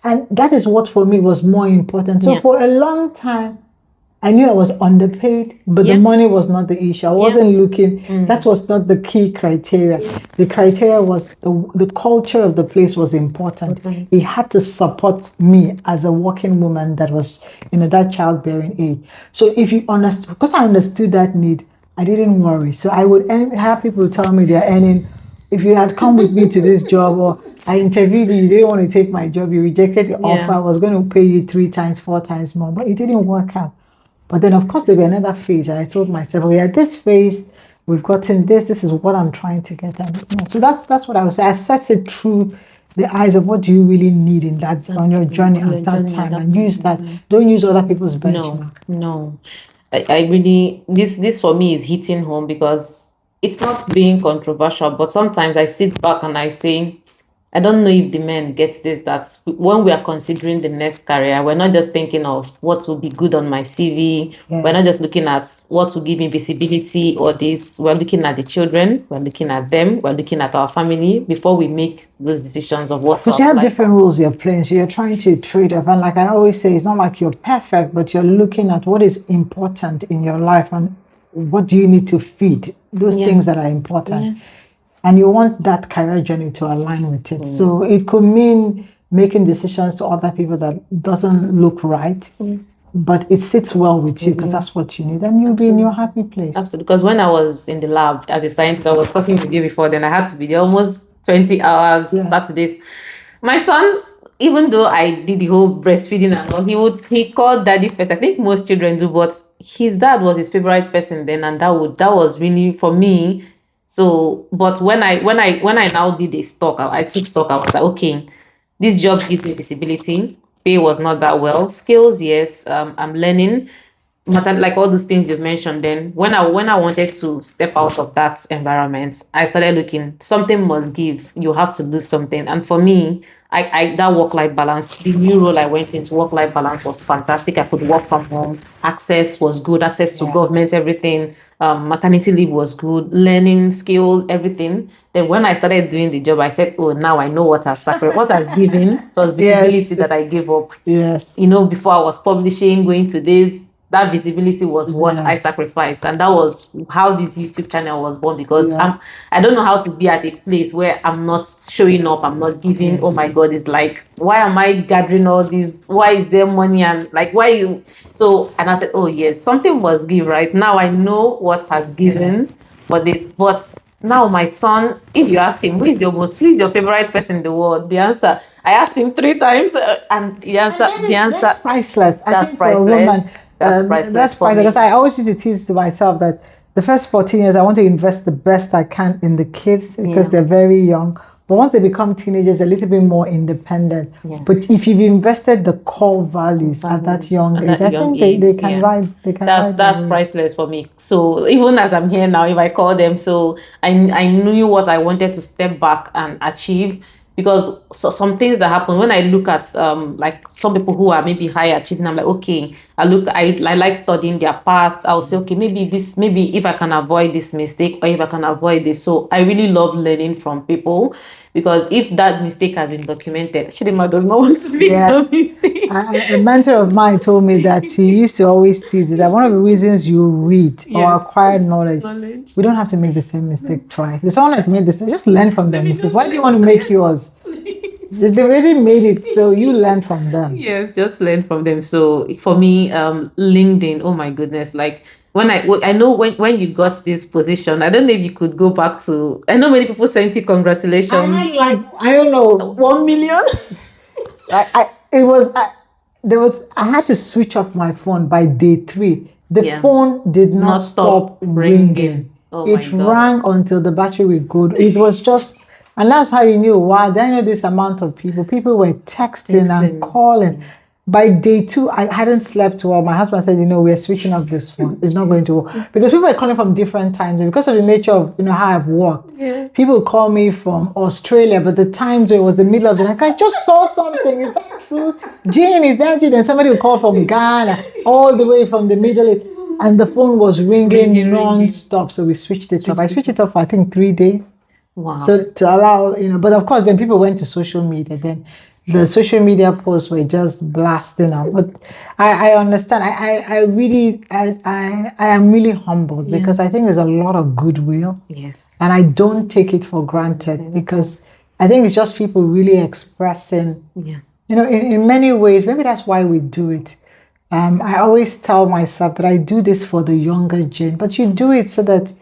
And that is what for me was more important. So for a long time, I knew I was underpaid, but the money was not the issue. I wasn't looking, that was not the key criteria. The criteria was the culture of the place was important. It had to support me as a working woman that was in that childbearing age. So if you understood, because I understood that need, I didn't worry. So I would have people tell me they're earning, if you had come with me to this job, or I interviewed you, you didn't want to take my job, you rejected the offer, I was going to pay you 3 times, 4 times more, but it didn't work out. But then, of course, there was another phase, and I told myself, okay, at this phase, we've gotten this. This is what I'm trying to get at. So that's what I would say. Assess it through the eyes of what do you really need in that on your journey at that time, and use that. Don't use other people's benchmark. No. I really this for me is hitting home, because it's not being controversial, but sometimes I sit back and I say, I don't know if the men get this, that when we are considering the next career, we're not just thinking of what will be good on my CV. We're not just looking at what will give me visibility or this. We're looking at the children. We're looking at them. We're looking at our family before we make those decisions of what to apply. But you have different rules you're playing. So you're trying to trade off. And like I always say, it's not like you're perfect, but you're looking at what is important in your life and what do you need to feed, those things that are important. And you want that career journey to align with it. So it could mean making decisions to other people that doesn't look right, but it sits well with you because that's what you need. And you'll be in your happy place. Absolutely. Because when I was in the lab as a scientist, I was talking with you before, then I had to be there almost 20 hours, Saturdays. My son, even though I did the whole breastfeeding and all, he called daddy first. I think most children do, but his dad was his favorite person then, and that was really for me. So, but when I now did a stock, I took stock. I was like, okay, this job gives me visibility. Pay was not that well. Skills, yes. I'm learning, like all those things you've mentioned. Then when I wanted to step out of that environment, I started looking. Something must give. You have to lose something. And for me, I that work-life balance, the new role I went into, work-life balance was fantastic. I could work from home. Access was good. Access to government, everything. Maternity leave was good. Learning skills, everything. Then when I started doing the job, I said, oh, now I know what has given. It was visibility that I gave up. Before I was publishing, going to this, that visibility was what I sacrificed. And that was how this YouTube channel was born, because I don't know how to be at a place where I'm not showing up, I'm not giving. Oh my God, it's like, why am I gathering all this? Why is there money? And like, and I said, oh yes, something was give right now. I know what has given for this, but now my son, if you ask him, who is your favorite person in the world? The answer, I asked him 3 times, and the answer, that's priceless. That's priceless. That's priceless. That's priceless, because I always used to tease to myself that the first 14 years, I want to invest the best I can in the kids because they're very young. But once they become teenagers, they're a little bit more independent. But if you've invested the core values at that young age, I think they can ride. That's priceless for me. So even as I'm here now, if I call them, so I knew what I wanted to step back and achieve. Because some things that happen when I look at like some people who are maybe high achieving, I'm like, okay, I like studying their paths. I'll say, okay, maybe if I can avoid this mistake, or if I can avoid this. So I really love learning from people, Because if that mistake has been documented, Chidima does not want to make that mistake. A mentor of mine told me that he used to always tease that one of the reasons you read or acquire knowledge, we don't have to make the same mistake twice. If someone has made the same, just learn from their mistake. Why do you want to make yours? They already made it, so you learn from them. Yes, just learn from them. So for me, LinkedIn, oh my goodness, like I know when you got this position, I don't know if you could go back to, I know many people sent you congratulations. I don't know, 1 million. I had to switch off my phone by day 3. The phone did not stop ringing. It rang until the battery would go. It was just, and that's how you knew, wow, then I know this amount of people were texting and calling. By day 2, I hadn't slept well. My husband said, we're switching off this phone. It's not going to work. Because people are calling from different times. Because of the nature of, how I've worked. Yeah. People call me from Australia, but the times it was the middle of the night. I just saw something. Is that true? Jane, is that you? Then somebody would call from Ghana, all the way from the Middle East. And the phone was ringing non-stop. So we switched it off. I switched it off for, I think, 3 days. Wow. So to allow, but of course, then people went to social media. Then the social media posts were just blasting out. But I understand. I am really humbled because I think there's a lot of goodwill. Yes. And I don't take it for granted because I think it's just people really expressing, in many ways, maybe that's why we do it. I always tell myself that I do this for the younger gen, but you do it so that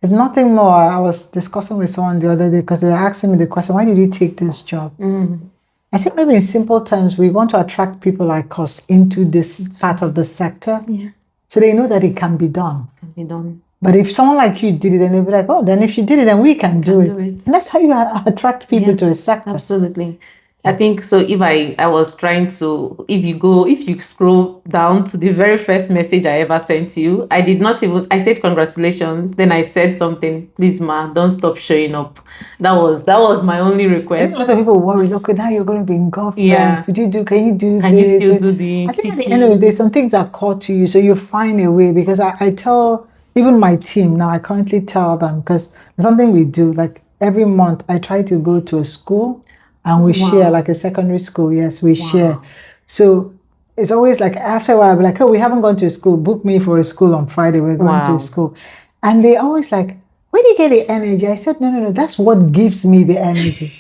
if nothing more. I was discussing with someone the other day because they were asking me the question, why did you take this job? I think maybe in simple terms, we want to attract people like us into this part of the sector. Yeah. So they know that it can be done. But if someone like you did it, then they'll be like, oh, then if she did it, then we can do it. And that's how you attract people to a sector. Absolutely. I think so. If I was trying to, if you scroll down to the very first message I ever sent you, I said congratulations. Then I said something, please ma, don't stop showing up. That was my only request. A lot of people worry, okay, now you're going to be in government. Yeah. Can you still do the I think at the end of the day, some things are called to you. So you find a way because I tell, even my team now, I currently tell them because something we do, like every month I try to go to a school and we share, like a secondary school. Yes, we share. So it's always like after a while, I'll be like, oh, we haven't gone to school. Book me for a school on Friday. We're going to school. And they always like, where do you get the energy? I said, no. That's what gives me the energy.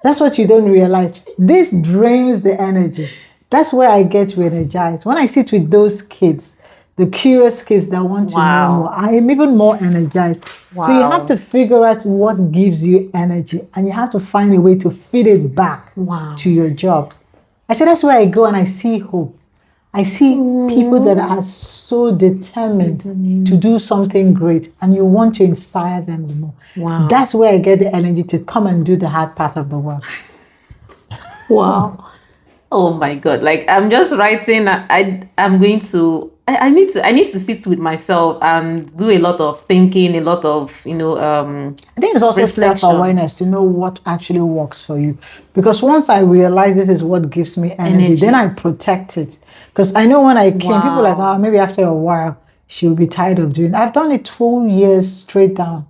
That's what you don't realize. This drains the energy. That's where I get re-energized. When I sit with those kids, the curious kids that want to know more, I am even more energized. So you have to figure out what gives you energy and you have to find a way to feed it back to your job. I said, that's where I go and I see hope. I see people that are so determined to do something great and you want to inspire them more. Wow. That's where I get the energy to come and do the hard part of the work. Wow. Oh my God. Like I'm just writing, I need to sit with myself and do a lot of thinking, a lot of, I think it's also self-awareness to know what actually works for you. Because once I realize this is what gives me energy, then I protect it. Because I know when I came, people were like, oh, maybe after a while, she'll be tired of doing it. I've done it 2 years straight down.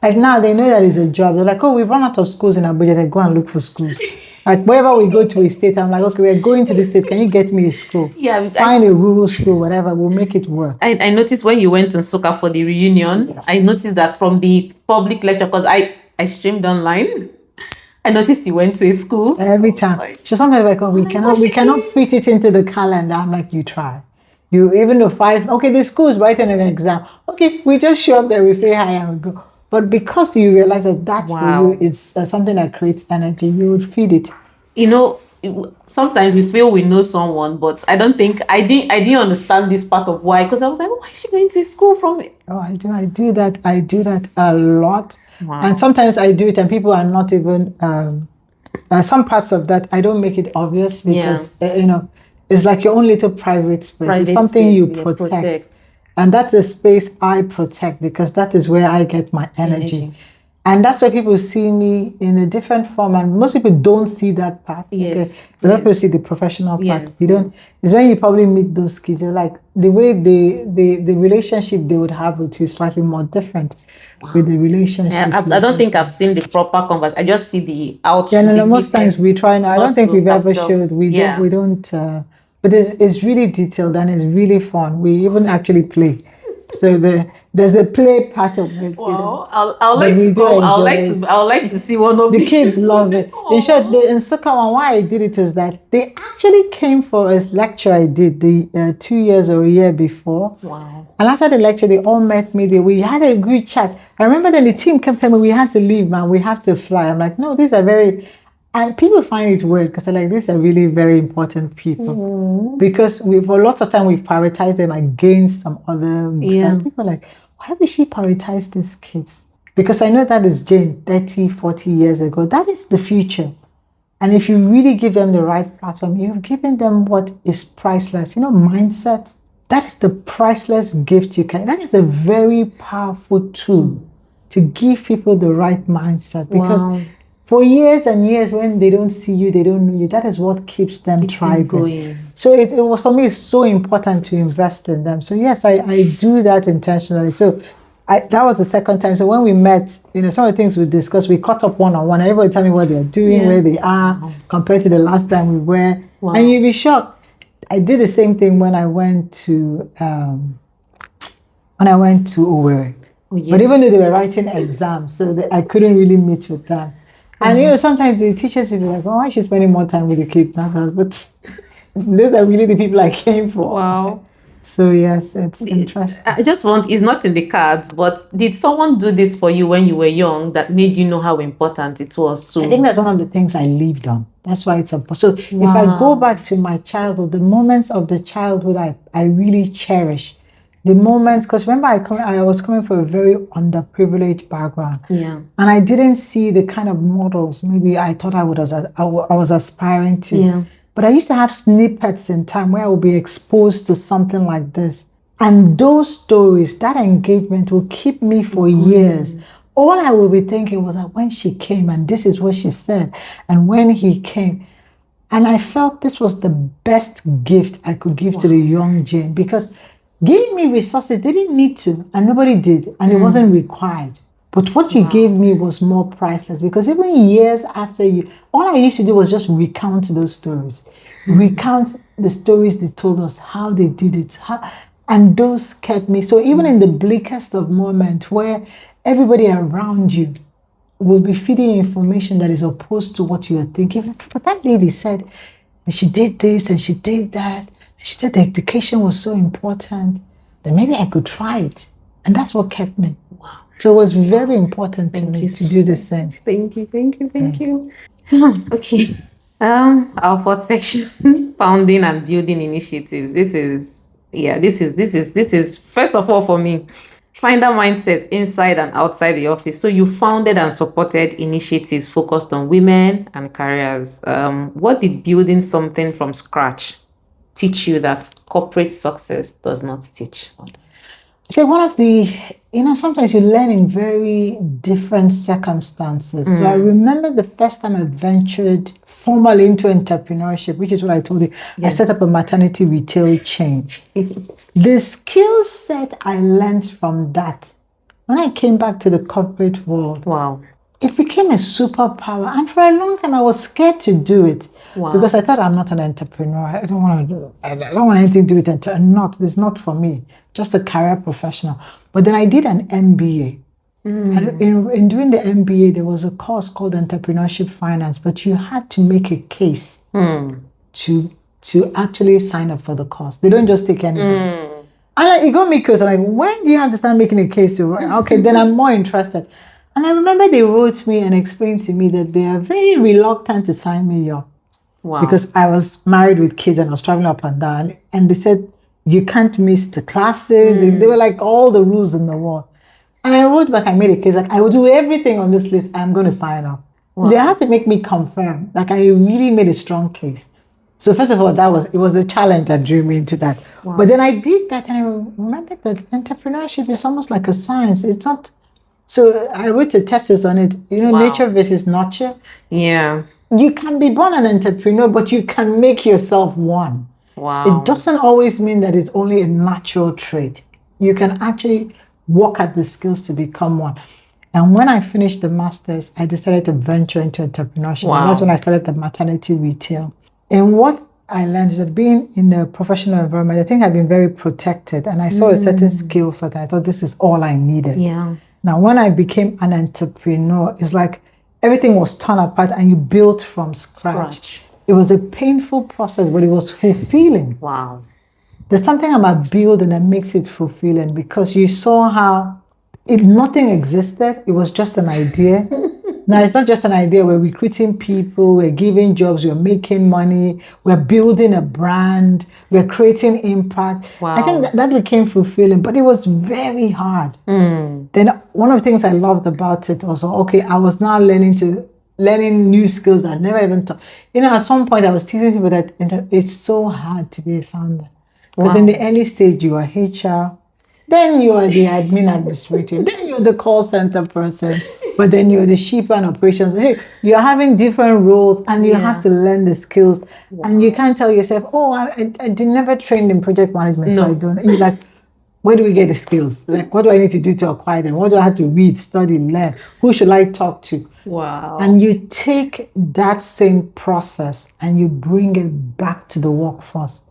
Like now they know that it's a job. They're like, oh, we've run out of schools in Abuja. I go and look for schools. Like wherever we go to a state, I'm like, okay, we're going to this state. Can you get me a school? Yeah, find a rural school, whatever. We'll make it work. I noticed when you went to Nsukka for the reunion, I noticed that from the public lecture, because I streamed online. I noticed you went to a school every time. So sometimes like, oh, we cannot fit it into the calendar. I'm like, you try. You even though 5. Okay, the school is writing an exam. Okay, we just show up there. We say hi and we go. But because you realize that for you, it's something that creates energy, you would feed it. Sometimes we feel we know someone, but I didn't understand this part of why. Because I was like, why is she going to school from it? Oh, I do that. I do that a lot. Wow. And sometimes I do it and people are not even, some parts of that, I don't make it obvious because, it's like your own little private space. It's something you protect. And that's a space I protect because that is where I get my energy. And that's why people see me in a different form, and most people don't see that part. Yes. A lot of people see the professional part. Yes, You don't. It's when you probably meet those kids. They're like the way the relationship they would have with you is slightly more different with the relationship. Yeah, I don't think I've seen the proper converse. I just see the out. Yeah, no, the most times we try. I don't think we've ever showed. We don't. But it's really detailed and it's really fun. We even actually play. So there's a play part of it. Wow, I'll like to go. I'll like to see one of the kids love it. In short, in Sukawan, why I did it was that they actually came for a lecture I did 2 years or a year before. Wow. And after the lecture, they all met me there. We had a good chat. I remember then the team kept telling me we had to leave, man. We have to fly. I'm like, no, these are very. And people find it weird because they're like, these are really very important people. Because for lots of time we've prioritized them against some other. Yeah. People are like, why would she prioritize these kids? Because I know that is Jane 30, 40 years ago. That is the future. And if you really give them the right platform, you've given them what is priceless. Mindset. That is the priceless gift you can. That is a very powerful tool to give people the right mindset. Because for years and years, when they don't see you, they don't know you, that is what keeps them thriving. So it was, for me, it's so important to invest in them. So yes, I do that intentionally. So that was the second time. So when we met, some of the things we discussed, we caught up one-on-one. Everybody tell me what they're doing, where they are, compared to the last time we were. Wow. And you'll be shocked. I did the same thing when I went to Owerri. Oh, yes. But even though they were writing exams, so I couldn't really meet with them. And sometimes the teachers will be like, why is she spending more time with the kids? But those are really the people I came for. Wow. So yes, it's interesting. It's not in the cards, but did someone do this for you when you were young that made you know how important it was too? I think that's one of the things I lived on. That's why it's important. So if I go back to my childhood, the moments of the childhood I really cherish. The moments, because remember I was coming from a very underprivileged background. Yeah. And I didn't see the kind of models maybe I thought I was aspiring to. Yeah. But I used to have snippets in time where I would be exposed to something like this. And those stories, that engagement will keep me for years. All I will be thinking was that when she came and this is what she said, and when he came. And I felt this was the best gift I could give to the young Jane, because giving me resources, they didn't need to, and nobody did, and it wasn't required. But what you gave me was more priceless, because even years after all I used to do was just recount those stories. Recount the stories they told us, how they did it, and those kept me. So even in the bleakest of moments where everybody around you will be feeding you information that is opposed to what you are thinking. But that lady said, she did this and she did that. She said the education was so important that maybe I could try it. And that's what kept me. Wow. So it was very important to me to do the same. Thank you. Okay. Our fourth section, founding and building initiatives. This is first of all for me, finder mindset inside and outside the office. So you founded and supported initiatives focused on women and careers. What did building something from scratch teach you that corporate success does not teach others? So one of the, sometimes you learn in very different circumstances. So I remember the first time I ventured formally into entrepreneurship, which is what I told you. Yeah. I set up a maternity retail chain. The skill set I learned from that, when I came back to the corporate world, it became a superpower. And for a long time, I was scared to do it. Wow. Because I thought I'm not an entrepreneur. I don't want anything to do with it. It's not for me. Just a career professional. But then I did an MBA. And in doing the MBA, there was a course called Entrepreneurship Finance, but you had to make a case to actually sign up for the course. They don't just take anything. And it got me curious. I'm like, when do you have to start making a case? Okay, then I'm more interested. And I remember they wrote me and explained to me that they are very reluctant to sign me up. Wow. Because I was married with kids and I was traveling up and down. And they said, you can't miss the classes. They were like all the rules in the world. And I wrote back, I made a case, like, I will do everything on this list. I'm going to sign up. Wow. They had to make me confirm. Like, I really made a strong case. So first of all, it was a challenge that drew me into that. Wow. But then I did that and I remembered that entrepreneurship is almost like a science. It's not So I wrote a thesis on it. Nature versus nurture. Yeah. You can be born an entrepreneur, but you can make yourself one. Wow. It doesn't always mean that it's only a natural trait. You can actually work at the skills to become one. And when I finished the master's, I decided to venture into entrepreneurship. And that's when I started the maternity retail. And what I learned is that being in a professional environment, I think I've been very protected. And I saw a certain skill set. And I thought this is all I needed. Yeah. Now, when I became an entrepreneur, it's like everything was torn apart and you built from scratch. It was a painful process, but it was fulfilling. Wow. There's something about building that makes it fulfilling because you saw how nothing existed. It was just an idea. Now, it's not just an idea. We're recruiting people, we're giving jobs, we're making money, we're building a brand, we're creating impact. Wow. I think that became fulfilling, but it was very hard. Then one of the things I loved about it was, I was now learning new skills I never even thought. At some point I was teaching people that it's so hard to be a founder. Because in the early stage, you are HR, then you are the admin administrator, then you're the call center person, but then you're the shipper and operations. You're having different roles and you have to learn the skills. And you can't tell yourself, I did never trained in project management, so I don't. You're like, where do we get the skills? Like, what do I need to do to acquire them? What do I have to read, study, learn? Who should I talk to? Wow. And you take that same process and you bring it back to the workforce.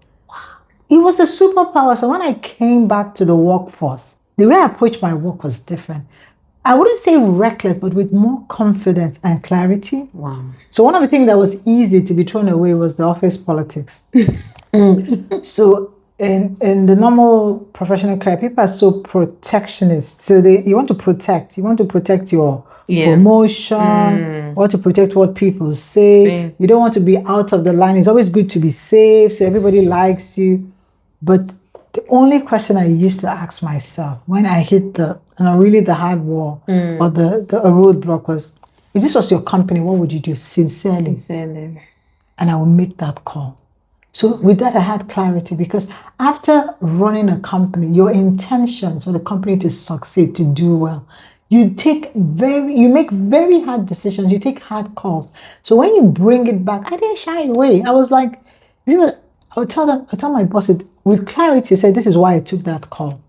It was a superpower. So when I came back to the workforce, the way I approached my work was different. I wouldn't say reckless, but with more confidence and clarity. Wow. So one of the things that was easy to be thrown away was the office politics. So in the normal professional career, people are so protectionist. So you want to protect your promotion, you want to protect what people say. You don't want to be out of the line. It's always good to be safe, so everybody likes you. But the only question I used to ask myself when I hit the hard wall or the roadblock was, if this was your company, what would you do? Sincerely. And I would make that call. So with that, I had clarity because after running a company, your intentions for the company to succeed, to do well, you make very hard decisions. You take hard calls. So when you bring it back, I didn't shy away. I was like, I would tell my boss it with clarity, say, this is why I took that call.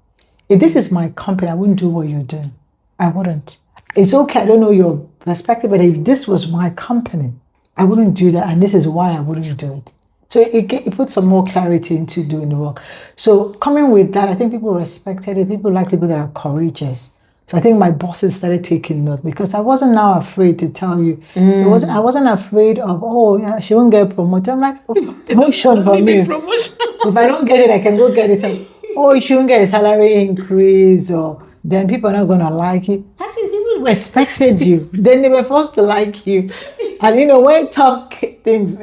If this is my company, I wouldn't do what you're doing. I wouldn't. It's okay, I don't know your perspective, but if this was my company, I wouldn't do that. And this is why I wouldn't do it. So it puts some more clarity into doing the work. So coming with that, I think people respected it. People like people that are courageous. So I think my bosses started taking note because I wasn't now afraid to tell you. I wasn't afraid of, she won't get promoted. I'm like, promotion for me. If I don't get it, I can go get it. You shouldn't get a salary increase, or then people are not going to like you. Actually, people respected you. Then they were forced to like you. And, when tough things,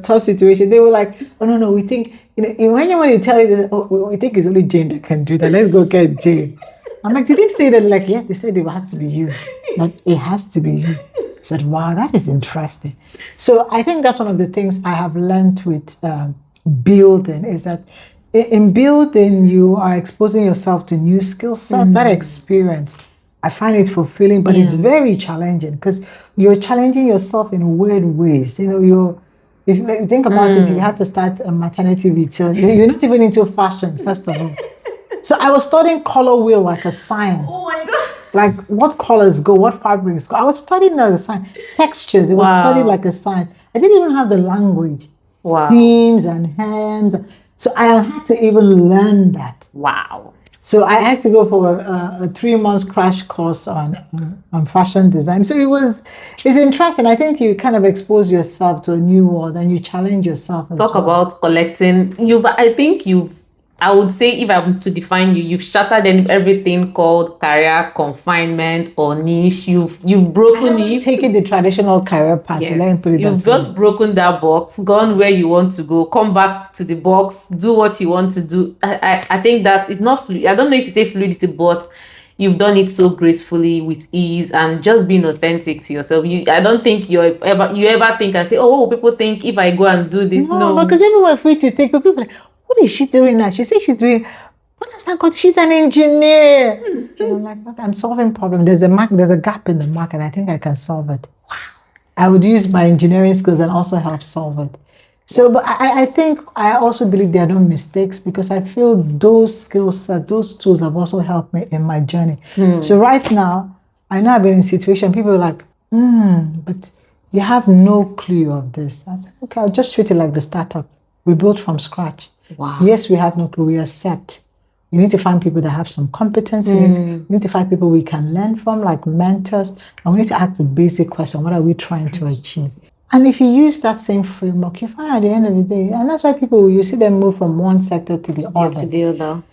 tough situation, they were like, no, we think, when you tell you that, we think it's only Jane that can do that. Let's go get Jane. I'm like, did they say that? Like, yeah, they said it has to be you. Like, it has to be you. I said, wow, that is interesting. So I think that's one of the things I have learned with building is that in building, you are exposing yourself to new skill set. That experience, I find it fulfilling, but it's very challenging because you're challenging yourself in weird ways. If you think about it, you have to start a maternity retail. You're not even into fashion, first of all. So I was studying color wheel like a science. Oh my God. Like what colors go, what fabrics go. I was studying as a science. Textures, it was studied like a science. I didn't even have the language. Seams and hems. So I had to even learn that. Wow. So I had to go for a 3 months crash course on fashion design. So it's interesting. I think you kind of expose yourself to a new world and you challenge yourself. Talk about collecting. I would say if I'm to define you, you've shattered everything called career confinement or niche. You've broken it. Taking the traditional career path. Yes. You've just broken that box, gone where you want to go, come back to the box, do what you want to do. I think that it's not fluid. I don't know if to say fluidity, but you've done it so gracefully with ease and just being authentic to yourself. I don't think you ever think and say, what will people think if I go and do this? No. Because people were free to think. People like, what is she doing now? She says she's doing What does that got? She's an engineer. And I'm like, okay, I'm solving problem. There's a gap in the market. I think I can solve it. Wow. I would use my engineering skills and also help solve it. So, but I think I also believe there are no mistakes, because I feel those skill sets, those tools have also helped me in my journey. So right now, I know I've been in situation, people are like, but you have no clue of this. I said, okay, I'll just treat it like the startup. We built from scratch. Wow. Yes, we have no clue, we accept. You need to find people that have some competence in it. You need to find people we can learn from, like mentors. And we need to ask the basic question, what are we trying to achieve? And if you use that same framework, you find at the end of the day, and that's why people, you see them move from one sector to the other.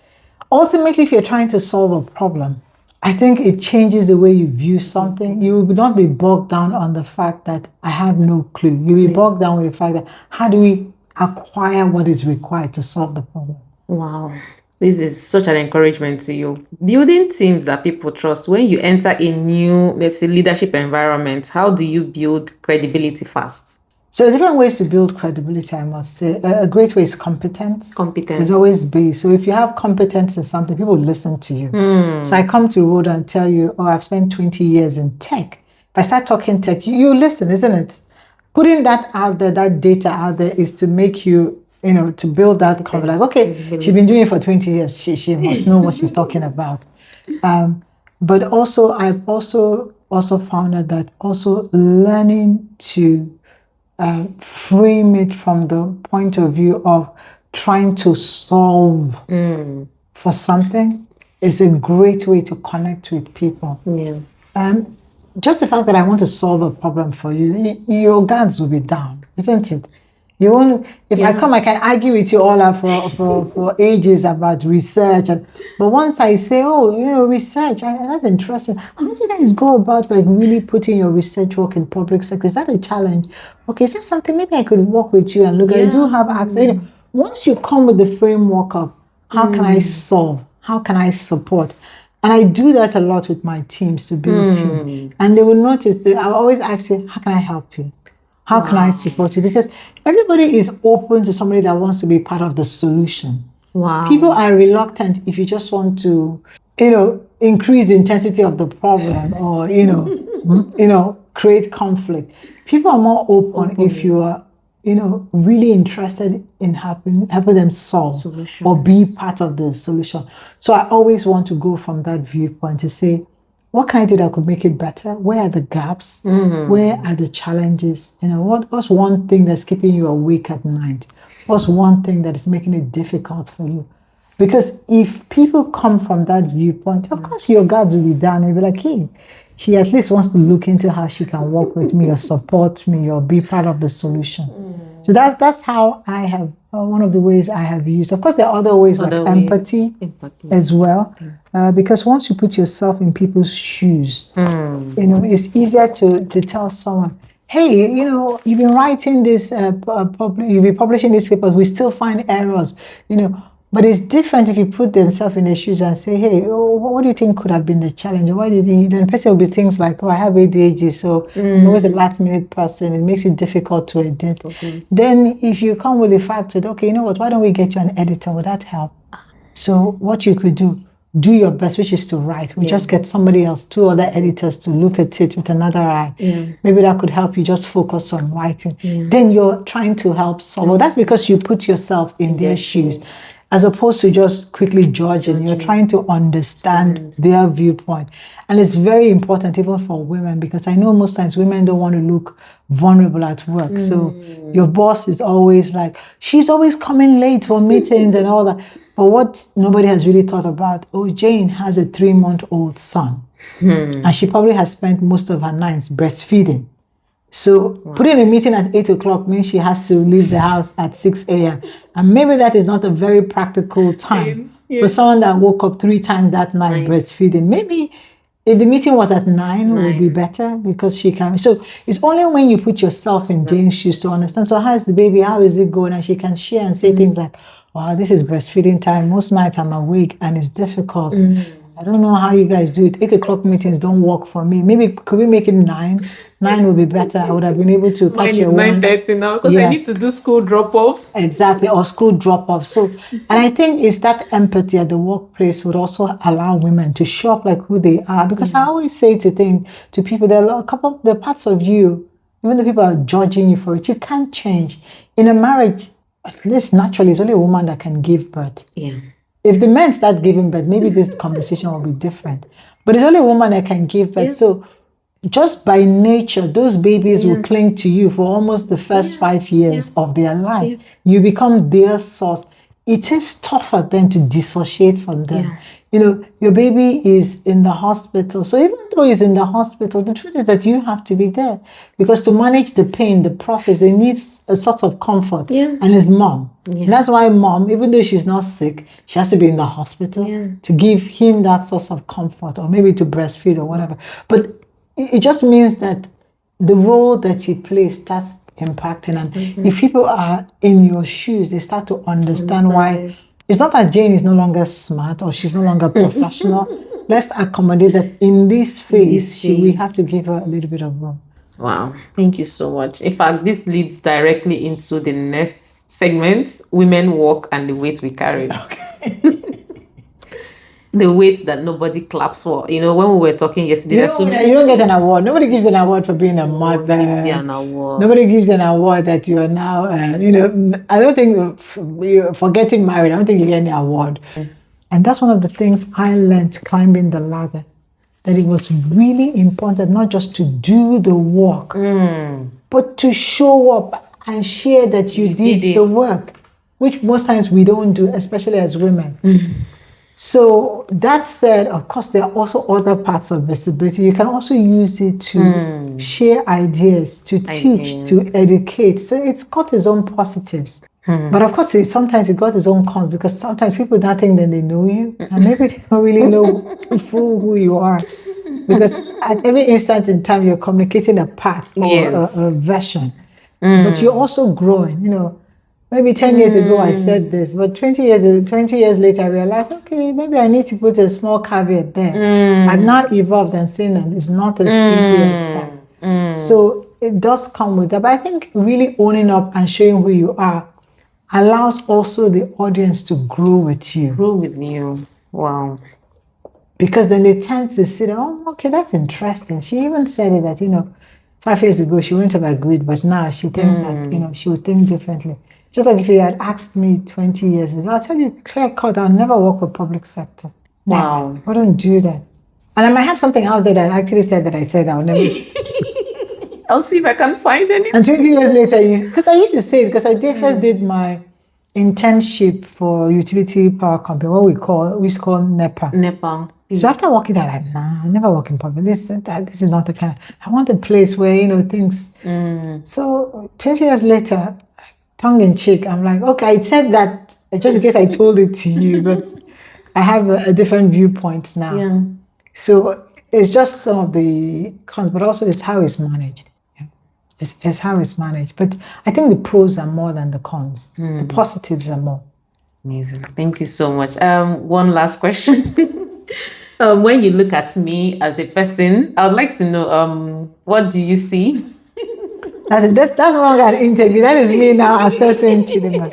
Ultimately, if you're trying to solve a problem, I think it changes the way you view something. You will not be bogged down on the fact that I have no clue. You'll be bogged down with the fact that how do we acquire what is required to solve the problem? Wow. This is such an encouragement to you. Building teams that people trust. When you enter a new, let's say, leadership environment, how do you build credibility fast? So there are different ways to build credibility, I must say. A great way is competence. Competence. There's always be. So if you have competence in something, people will listen to you. So I come to the road and tell you, oh, I've spent 20 years in tech. If I start talking tech, you listen, isn't it? Putting that out there, that data out there, is to make you, to build that confidence. Like, okay, she's been doing it for 20 years. She must know what she's talking about. But also, I've also found out that also learning to frame it from the point of view of trying to solve for something is a great way to connect with people. Just the fact that I want to solve a problem for you, your guards will be down, isn't it? You won't. If I come, I can argue with you all for ages about research, but once I say, oh, research, that's interesting. How do you guys go about like really putting your research work in public sector? Is that a challenge? Okay, is that something maybe I could work with you and look at? I do have access. Once you come with the framework of how can I solve, how can I support, and I do that a lot with my teams to build team, and they will notice that I always ask you, how can I help you? How can I support you? Because everybody is open to somebody that wants to be part of the solution. People are reluctant if you just want to, increase the intensity of the problem or, create conflict. People are more open if you are, really interested in helping them solve or be part of the solution. So I always want to go from that viewpoint to say, what can I do that could make it better? Where are the gaps? Where are the challenges? What's one thing that's keeping you awake at night? What's one thing that is making it difficult for you? Because if people come from that viewpoint, of course your guards will be down. You'll be like, hey, she at least wants to look into how she can work with me or support me or be part of the solution. So that's how I have, one of the ways I have used. Of course, there are other ways like empathy as well. Because once you put yourself in people's shoes, it's easier to tell someone, hey, you've been writing this, you've been publishing these papers, we still find errors, But it's different if you put themselves in their shoes and say, hey, what do you think could have been the challenge? Why did you? Then the person will be things like, I have ADHD, so I'm always a last minute person. It makes it difficult to edit. Then if you come with the fact that, okay, why don't we get you an editor? Would that help? So what you could do your best, which is to write. We just get somebody else, 2 other editors to look at it with another eye. Maybe that could help you just focus on writing. Then you're trying to help someone. That's because you put yourself in their shoes, as opposed to just quickly judge, and you're trying to understand their viewpoint. And it's very important even for women, because I know most times women don't want to look vulnerable at work. So your boss is always like, she's always coming late for meetings and all that. But what nobody has really thought about, Jane has a 3-month-old son. And she probably has spent most of her nights breastfeeding. So putting a meeting at 8 o'clock means she has to leave the house at 6 a.m. And maybe that is not a very practical time for someone that woke up 3 times that night breastfeeding. Maybe if the meeting was at 9, it would be better, because she can. So it's only when you put yourself in Jane's shoes to understand. So how is the baby? How is it going? And she can share and say things like, wow, this is breastfeeding time. Most nights I'm awake and it's difficult. I don't know how you guys do it. 8 o'clock meetings don't work for me. Maybe could we make it 9? 9 would be better. I would have been able to Mine catch is a one. 9:30 now because I need to do school drop-offs. Exactly, or school drop-off. So, and I think it's that empathy at the workplace would also allow women to show up like who they are. Because I always say to people, there are a couple of the parts of you, even though people are judging you for it, you can't change. In a marriage, at least naturally, it's only a woman that can give birth. Yeah. If the men start giving birth, maybe this conversation will be different. But it's only a woman that can give birth. So just by nature, those babies will cling to you for almost the first 5 years of their life. You become their source. It is tougher then to dissociate from them. You know, your baby is in the hospital. So even though he's in the hospital, the truth is that you have to be there. Because to manage the pain, the process, they need a sort of comfort. And his mom. And that's why mom, even though she's not sick, she has to be in the hospital to give him that source of comfort, or maybe to breastfeed or whatever. But it just means that the role that you play starts impacting. And if people are in your shoes, they start to understand why. It's not that Jane is no longer smart or she's no longer professional. Let's accommodate that in this phase, we have to give her a little bit of room. Wow, thank you so much. In fact, this leads directly into the next segment, women walk and the weight we carry. The weight that nobody claps for. You know, when we were talking yesterday, you don't get an award. Nobody gives an award for being a mother. Gives you an award. Nobody gives an award that you are now, I don't think for getting married, I don't think you get any award. And that's one of the things I learned climbing the ladder, that it was really important not just to do the work, but to show up and share that you did the work, which most times we don't do, especially as women. So that said, of course, there are also other parts of visibility. You can also use it to share ideas, to teach, to educate. So it's got its own positives. But of course, sometimes it got its own cons, because sometimes people don't think that they know you, and maybe they don't really know who you are. Because at every instant in time, you're communicating a path or a version. But you're also growing, you know. Maybe 10 years ago I said this, but 20 years later I realized, okay, maybe I need to put a small caveat there. I've now evolved and seen that it's not as easy as that. So it does come with that. But I think really owning up and showing who you are allows also the audience to grow with you. Grow with you. Wow. Because then they tend to see, oh, okay, that's interesting. She even said it that, 5 years ago she wouldn't have agreed, but now she thinks that, she would think differently. Just like if you had asked me 20 years ago, I'll tell you clear cut, I'll never work with public sector. Wow. I don't do that. And I might have something out there that actually said that I said I'll never. I'll see if I can find anything. And 20 years later, because I used to say it, because I first did my internship for utility power company, what we used to call NEPA. So after working there, I'm like, nah, I never work in public. This is not the kind of, I want a place where, things. So 20 years later, tongue in cheek, I'm like, okay, I said that just in case I told it to you, but I have a different viewpoint now. Yeah. So it's just some of the cons, but also it's how it's managed. Yeah. It's how it's managed. But I think the pros are more than the cons. The positives are more. Amazing. Thank you so much. One last question. When you look at me as a person, I would like to know, what do you see? That's no longer an interview. That is me now assessing Chidima.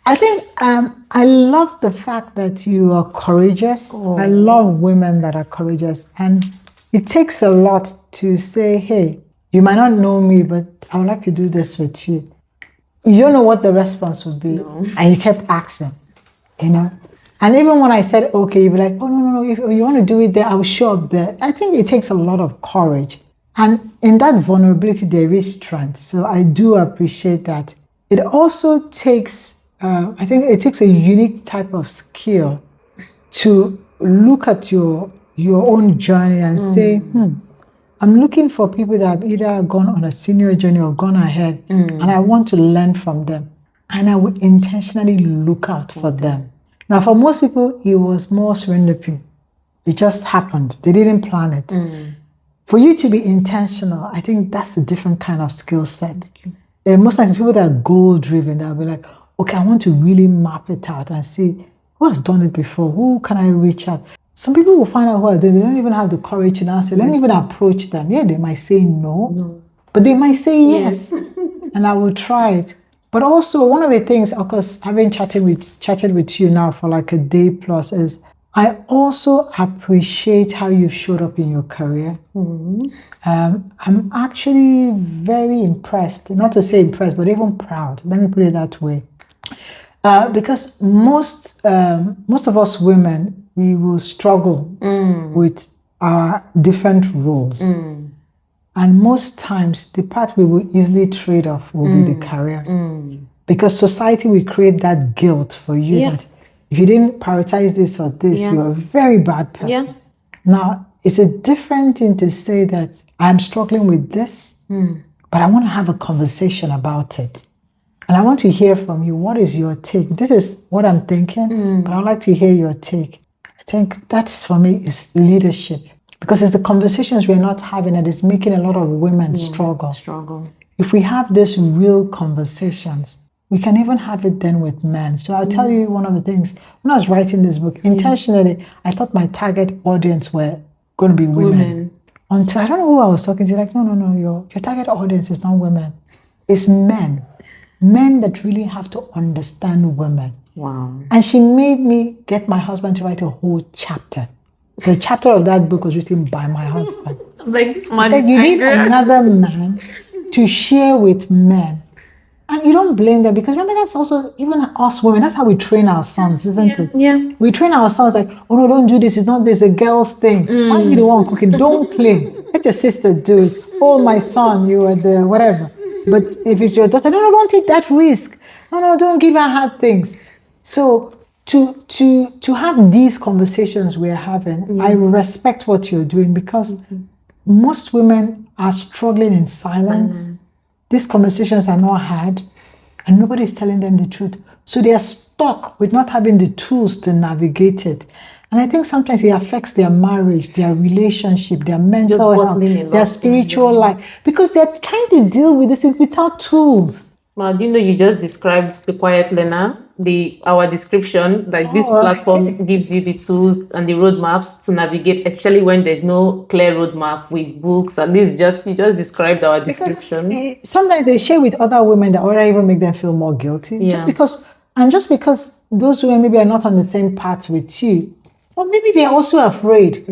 I think I love the fact that you are courageous. I love women that are courageous. And it takes a lot to say, hey, you might not know me, but I would like to do this with you. You don't know what the response would be. No. And you kept asking, And even when I said, okay, you'd be like, oh, no, if you want to do it there, I will show up there. I think it takes a lot of courage. And in that vulnerability, there is strength. So I do appreciate that. It also takes, I think it takes a unique type of skill to look at your own journey and say, I'm looking for people that have either gone on a senior journey or gone ahead, and I want to learn from them. And I would intentionally look out for them. Now, for most people, it was more serendipity. It just happened. They didn't plan it. For you to be intentional, I think that's a different kind of skill set. And most times, people that are goal-driven, they'll be like, okay, I want to really map it out and see who has done it before, who can I reach out? Some people will find out who are doing, they don't even have the courage to now say, let me even approach them. Yeah, they might say no. But they might say yes. And I will try it. But also one of the things, of course, having chatted with you now for like a day plus, is I also appreciate how you've showed up in your career. I'm actually very impressed, not to say impressed, but even proud. Let me put it that way. Because most of us women, we will struggle with our different roles. And most times, the part we will easily trade off will be the career. Because society will create that guilt for you that if you didn't prioritize this or this, you're a very bad person. Now, it's a different thing to say that I'm struggling with this, but I want to have a conversation about it. And I want to hear from you. What is your take? This is what I'm thinking, but I'd like to hear your take. I think that's, for me, is leadership. Because it's the conversations we're not having that is making a lot of women struggle. If we have these real conversations, we can even have it then with men. So I'll tell you one of the things. When I was writing this book, intentionally, I thought my target audience were going to be women. Until, I don't know who I was talking to, like, no, your target audience is not women. It's men. Men that really have to understand women. Wow. And she made me get my husband to write a whole chapter. The chapter of that book was written by my husband. Like, this man said, you need another man to share with men. And you don't blame them, because remember, that's also, even us women, that's how we train our sons, isn't it? Yeah. We train our sons like, oh no, don't do this, it's not this, a girl's thing. Why are you the one cooking? Don't claim. Let your sister do it. Oh, my son, you are the whatever. But if it's your daughter, no, don't take that risk. No, don't give her hard things. So to have these conversations we're having, I respect what you're doing, because most women are struggling in silence. These conversations are not had, and nobody's telling them the truth. So they are stuck with not having the tools to navigate it. And I think sometimes it affects their marriage, their relationship, their mental health, their spiritual life, because they're trying to deal with this without tools. Well, do you know, you just described the quiet learner, our description, like this platform gives you the tools and the roadmaps to navigate, especially when there's no clear roadmap with books. And this you just described our description. Sometimes they share with other women that already even make them feel more guilty. Just because those women maybe are not on the same path with you, or maybe they're also afraid.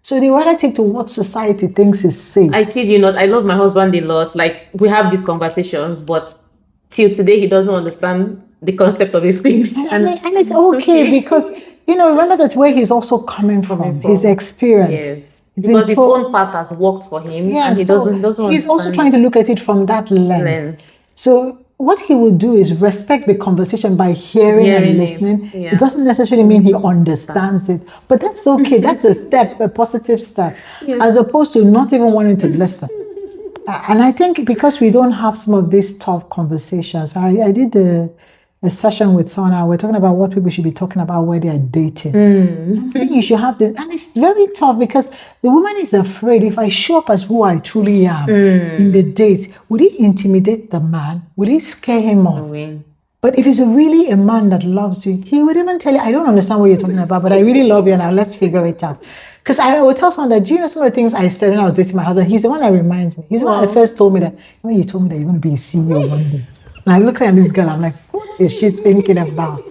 So they rather take to what society thinks is safe. I kid you not, I love my husband a lot. Like, we have these conversations, but till today, he doesn't understand the concept of his baby. And it's okay, because, remember that where he's also coming from, his experience. Yes. Because his own path has worked for him, and he doesn't he's also trying to look at it from that lens. So what he will do is respect the conversation by hearing and listening. It doesn't necessarily mean he understands it, but that's okay. That's a positive step, as opposed to not even wanting to listen. And I think because we don't have some of these tough conversations, I did a session with someone, we're talking about what people should be talking about where they are dating. I'm saying you should have this, and it's very tough, because the woman is afraid, if I show up as who I truly am in the date, would it intimidate the man? Would it scare him off? But if it's really a man that loves you, he would even tell you, I don't understand what you're talking about, but I really love you, and now let's figure it out. Because I would tell someone that, do you know some of the things I said when I was dating my husband? He's the one that reminds me. He's the one that first told me that, when you told me that you're going to be a CEO one day. And I look at this girl, I'm like, what is she thinking about?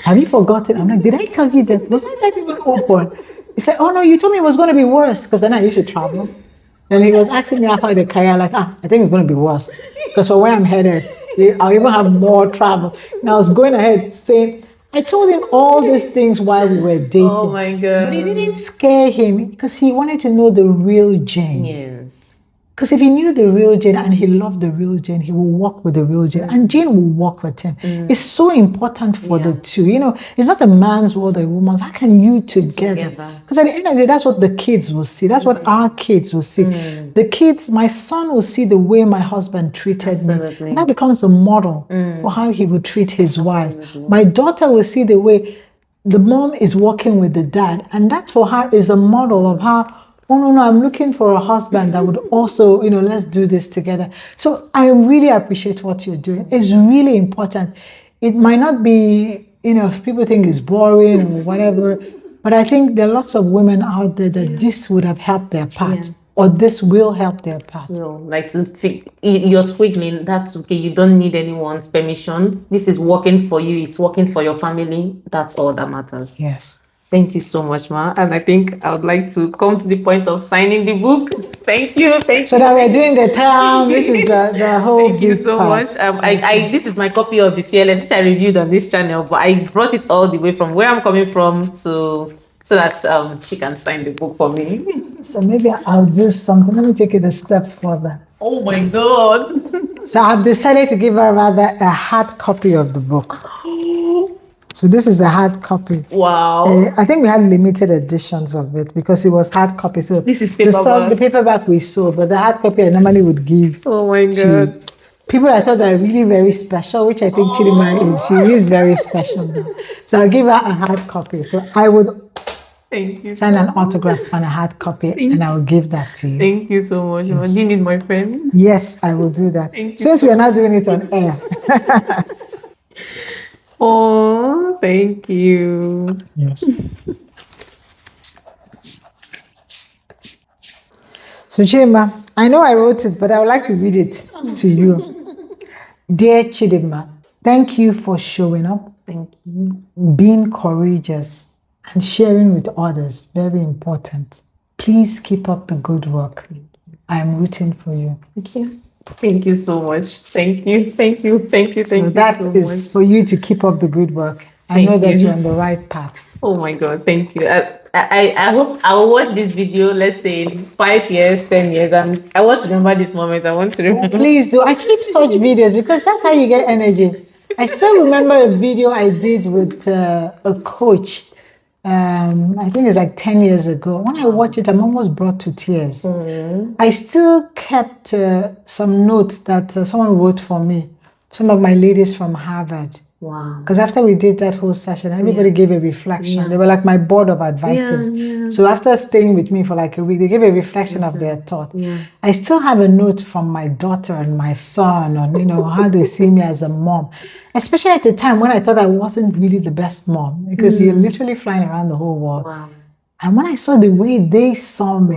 Have you forgotten? I'm like, did I tell you that? Was I not even open? He said, oh no, you told me it was going to be worse, because then I used to travel. And he was asking me about the career, like, I think it's going to be worse. Because for where I'm headed, I'll even have more travel. And I was going ahead saying, I told him all these things while we were dating. Oh my God. But it didn't scare him, because he wanted to know the real Jane. Yes. Because if he knew the real Jane and he loved the real Jane, he will walk with the real Jane, and Jane will walk with him. It's so important for the two. It's not a man's world or a woman's. How can you together? Because at the end of the day, that's what the kids will see. That's what our kids will see. The kids, my son will see the way my husband treated me. And that becomes a model for how he would treat his wife. My daughter will see the way the mom is working with the dad. And that for her is a model of how, oh no, I'm looking for a husband that would also, let's do this together. So I really appreciate what you're doing. It's really important. It might not be, people think it's boring or whatever, But I think there are lots of women out there that this would have helped their path, or this will help their path. No, like to think you're squiggling, that's okay. You don't need anyone's permission. This is working for you. It's working for your family. That's all that matters. Yes. Thank you so much, Ma. And I think I would like to come to the point of signing the book. Thank you. So that we're doing the term. This is the whole. Thank you so much. This is my copy of the Fearless, which I reviewed on this channel, but I brought it all the way from where I'm coming from so that she can sign the book for me. So maybe I'll do something. Let me take it a step further. Oh my God. So I've decided to give her rather a hard copy of the book. So this is a hard copy. Wow. I think we had limited editions of it because it was hard copy. So this is paperback. The paperback we sold, but the hard copy I normally would give. Oh my God. People I thought are really very special, which I think Chidima is. She is very special now. So I'll give her a hard copy. So I would sign an autograph on a hard copy and I will give that to you. Thank you so much. Yes. Do you need my friend? Yes, I will do that. Since we are not doing it on air. Oh, thank you. Yes. So Chidima, I know I wrote it, but I would like to read it to you. Dear Chidima, thank you for showing up. Thank you. Being courageous and sharing with others, very important. Please keep up the good work. I am rooting for you. Thank you. Thank you so much. Thank you. Thank you. Thank you. Thank you. That is for you to keep up the good work. I know that you're on the right path. Oh my God. Thank you. I hope I will watch this video, let's say in 5 years, 10 years, and I want to remember this moment. I want to remember. Please do. I keep such videos because that's how you get energy. I still remember a video I did with a coach. I think it's like 10 years ago. When I watch it, I'm almost brought to tears. I still kept some notes that someone wrote for me. Some of my ladies from Harvard. Wow. Because after we did that whole session, everybody gave a reflection. They were like my board of advisors. So after staying with me for like a week, they gave a reflection of their thought. I still have a note from my daughter and my son on, how they see me as a mom. Especially at the time when I thought I wasn't really the best mom, because you're literally flying around the whole world. Wow. And when I saw the way they saw me,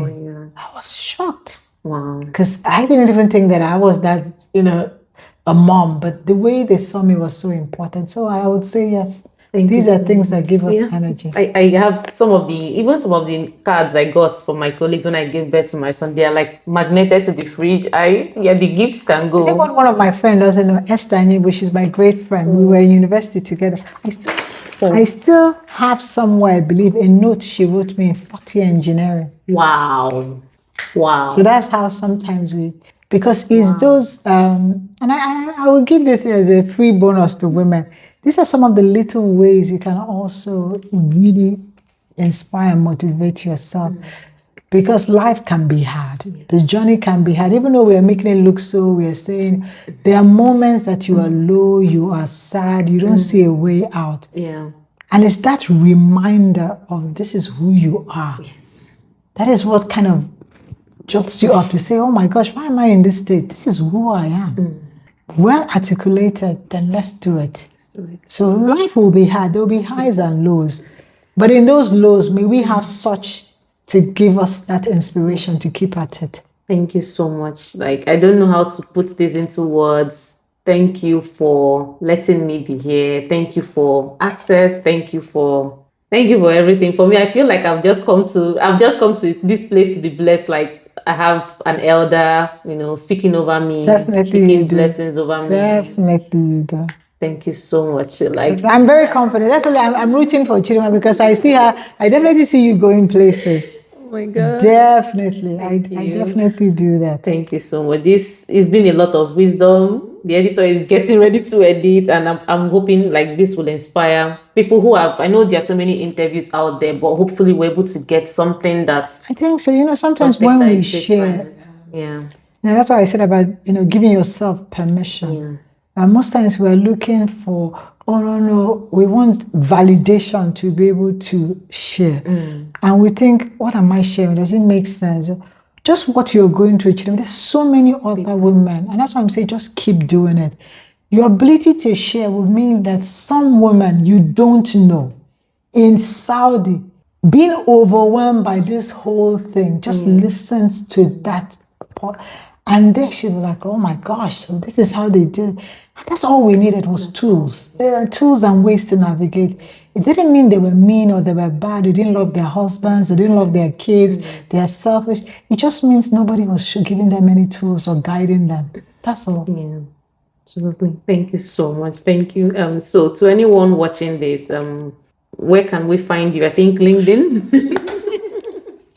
I was shocked. Wow. Because I didn't even think that I was that, a mom, but the way they saw me was so important. So I would say yes. These are things that give us energy. I have some of the cards I got from my colleagues when I gave birth to my son. They are like magneted to the fridge. The gifts can go. I think what one of my friends doesn't know, Esther Anyibu, she's my great friend. We were in university together. I still have somewhere, I believe, a note she wrote me in 40 engineering. Wow. So that's how sometimes because it's those, and I will give this as a free bonus to women. These are some of the little ways you can also really inspire and motivate yourself. Because life can be hard. The journey can be hard. Even though we are making it look so, we are saying there are moments that you are low, you are sad, you don't see a way out. Yeah. And it's that reminder of this is who you are. Yes. That is what kind of jots you up to say, oh my gosh, why am I in this state? This is who I am. Well articulated, then let's do it. So life will be hard. There will be highs and lows. But in those lows, may we have such to give us that inspiration to keep at it. Thank you so much. I don't know how to put this into words. Thank you for letting me be here. Thank you for access. Thank you for everything. For me, I feel like I've just come to this place to be blessed. Like I have an elder, speaking over me, speaking blessings over me. Definitely you do. Thank you so much. I'm very confident. Definitely, I'm rooting for Chidima because I see her. I definitely see you going places. Oh my God. Definitely. I definitely do that. Thank you so much. This has been a lot of wisdom. The editor is getting ready to edit, and I'm hoping this will inspire people who have. I know there are so many interviews out there, but hopefully we're able to get something that's. I think so. Sometimes when we share, that's what I said about giving yourself permission. Most times we're looking for, no, we want validation to be able to share. And we think, what am I sharing? Does it make sense? Just what you're going through, there's so many other women. And that's why I'm saying just keep doing it. Your ability to share would mean that some woman you don't know in Saudi being overwhelmed by this whole thing, just listens to that part. And then she was like, oh my gosh, so this is how they did. That's all we needed was tools. Tools and ways to navigate. It didn't mean they were mean or they were bad. They didn't love their husbands. They didn't love their kids. They are selfish. It just means nobody was giving them any tools or guiding them. That's all. Yeah, absolutely. Thank you so much. Thank you. So to anyone watching this, where can we find you? I think LinkedIn.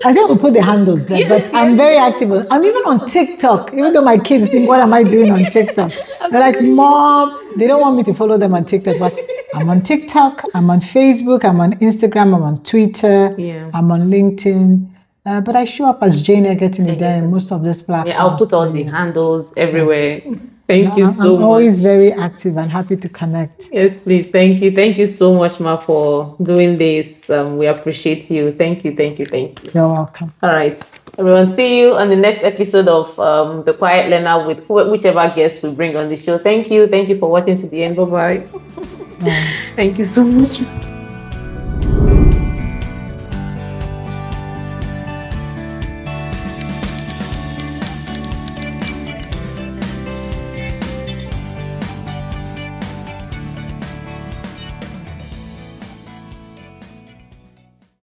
I think we'll put the handles there, but I'm very active. I'm even on TikTok, even though my kids think, what am I doing on TikTok? They're like, Mom, they don't want me to follow them on TikTok, but I'm on TikTok, I'm on Facebook, I'm on Instagram, I'm on Twitter, I'm on LinkedIn. But I show up as Jane Egerton-Idehen in most of these platforms. Yeah, I'll put all the handles everywhere. Thank you so much. I'm always very active and happy to connect. Yes, please. Thank you. Thank you so much, Ma, for doing this. We appreciate you. Thank you. Thank you. Thank you. You're welcome. All right, everyone. See you on the next episode of The Quiet Learner with whichever guest we bring on the show. Thank you. Thank you for watching to the end. Bye-bye. Thank you so much.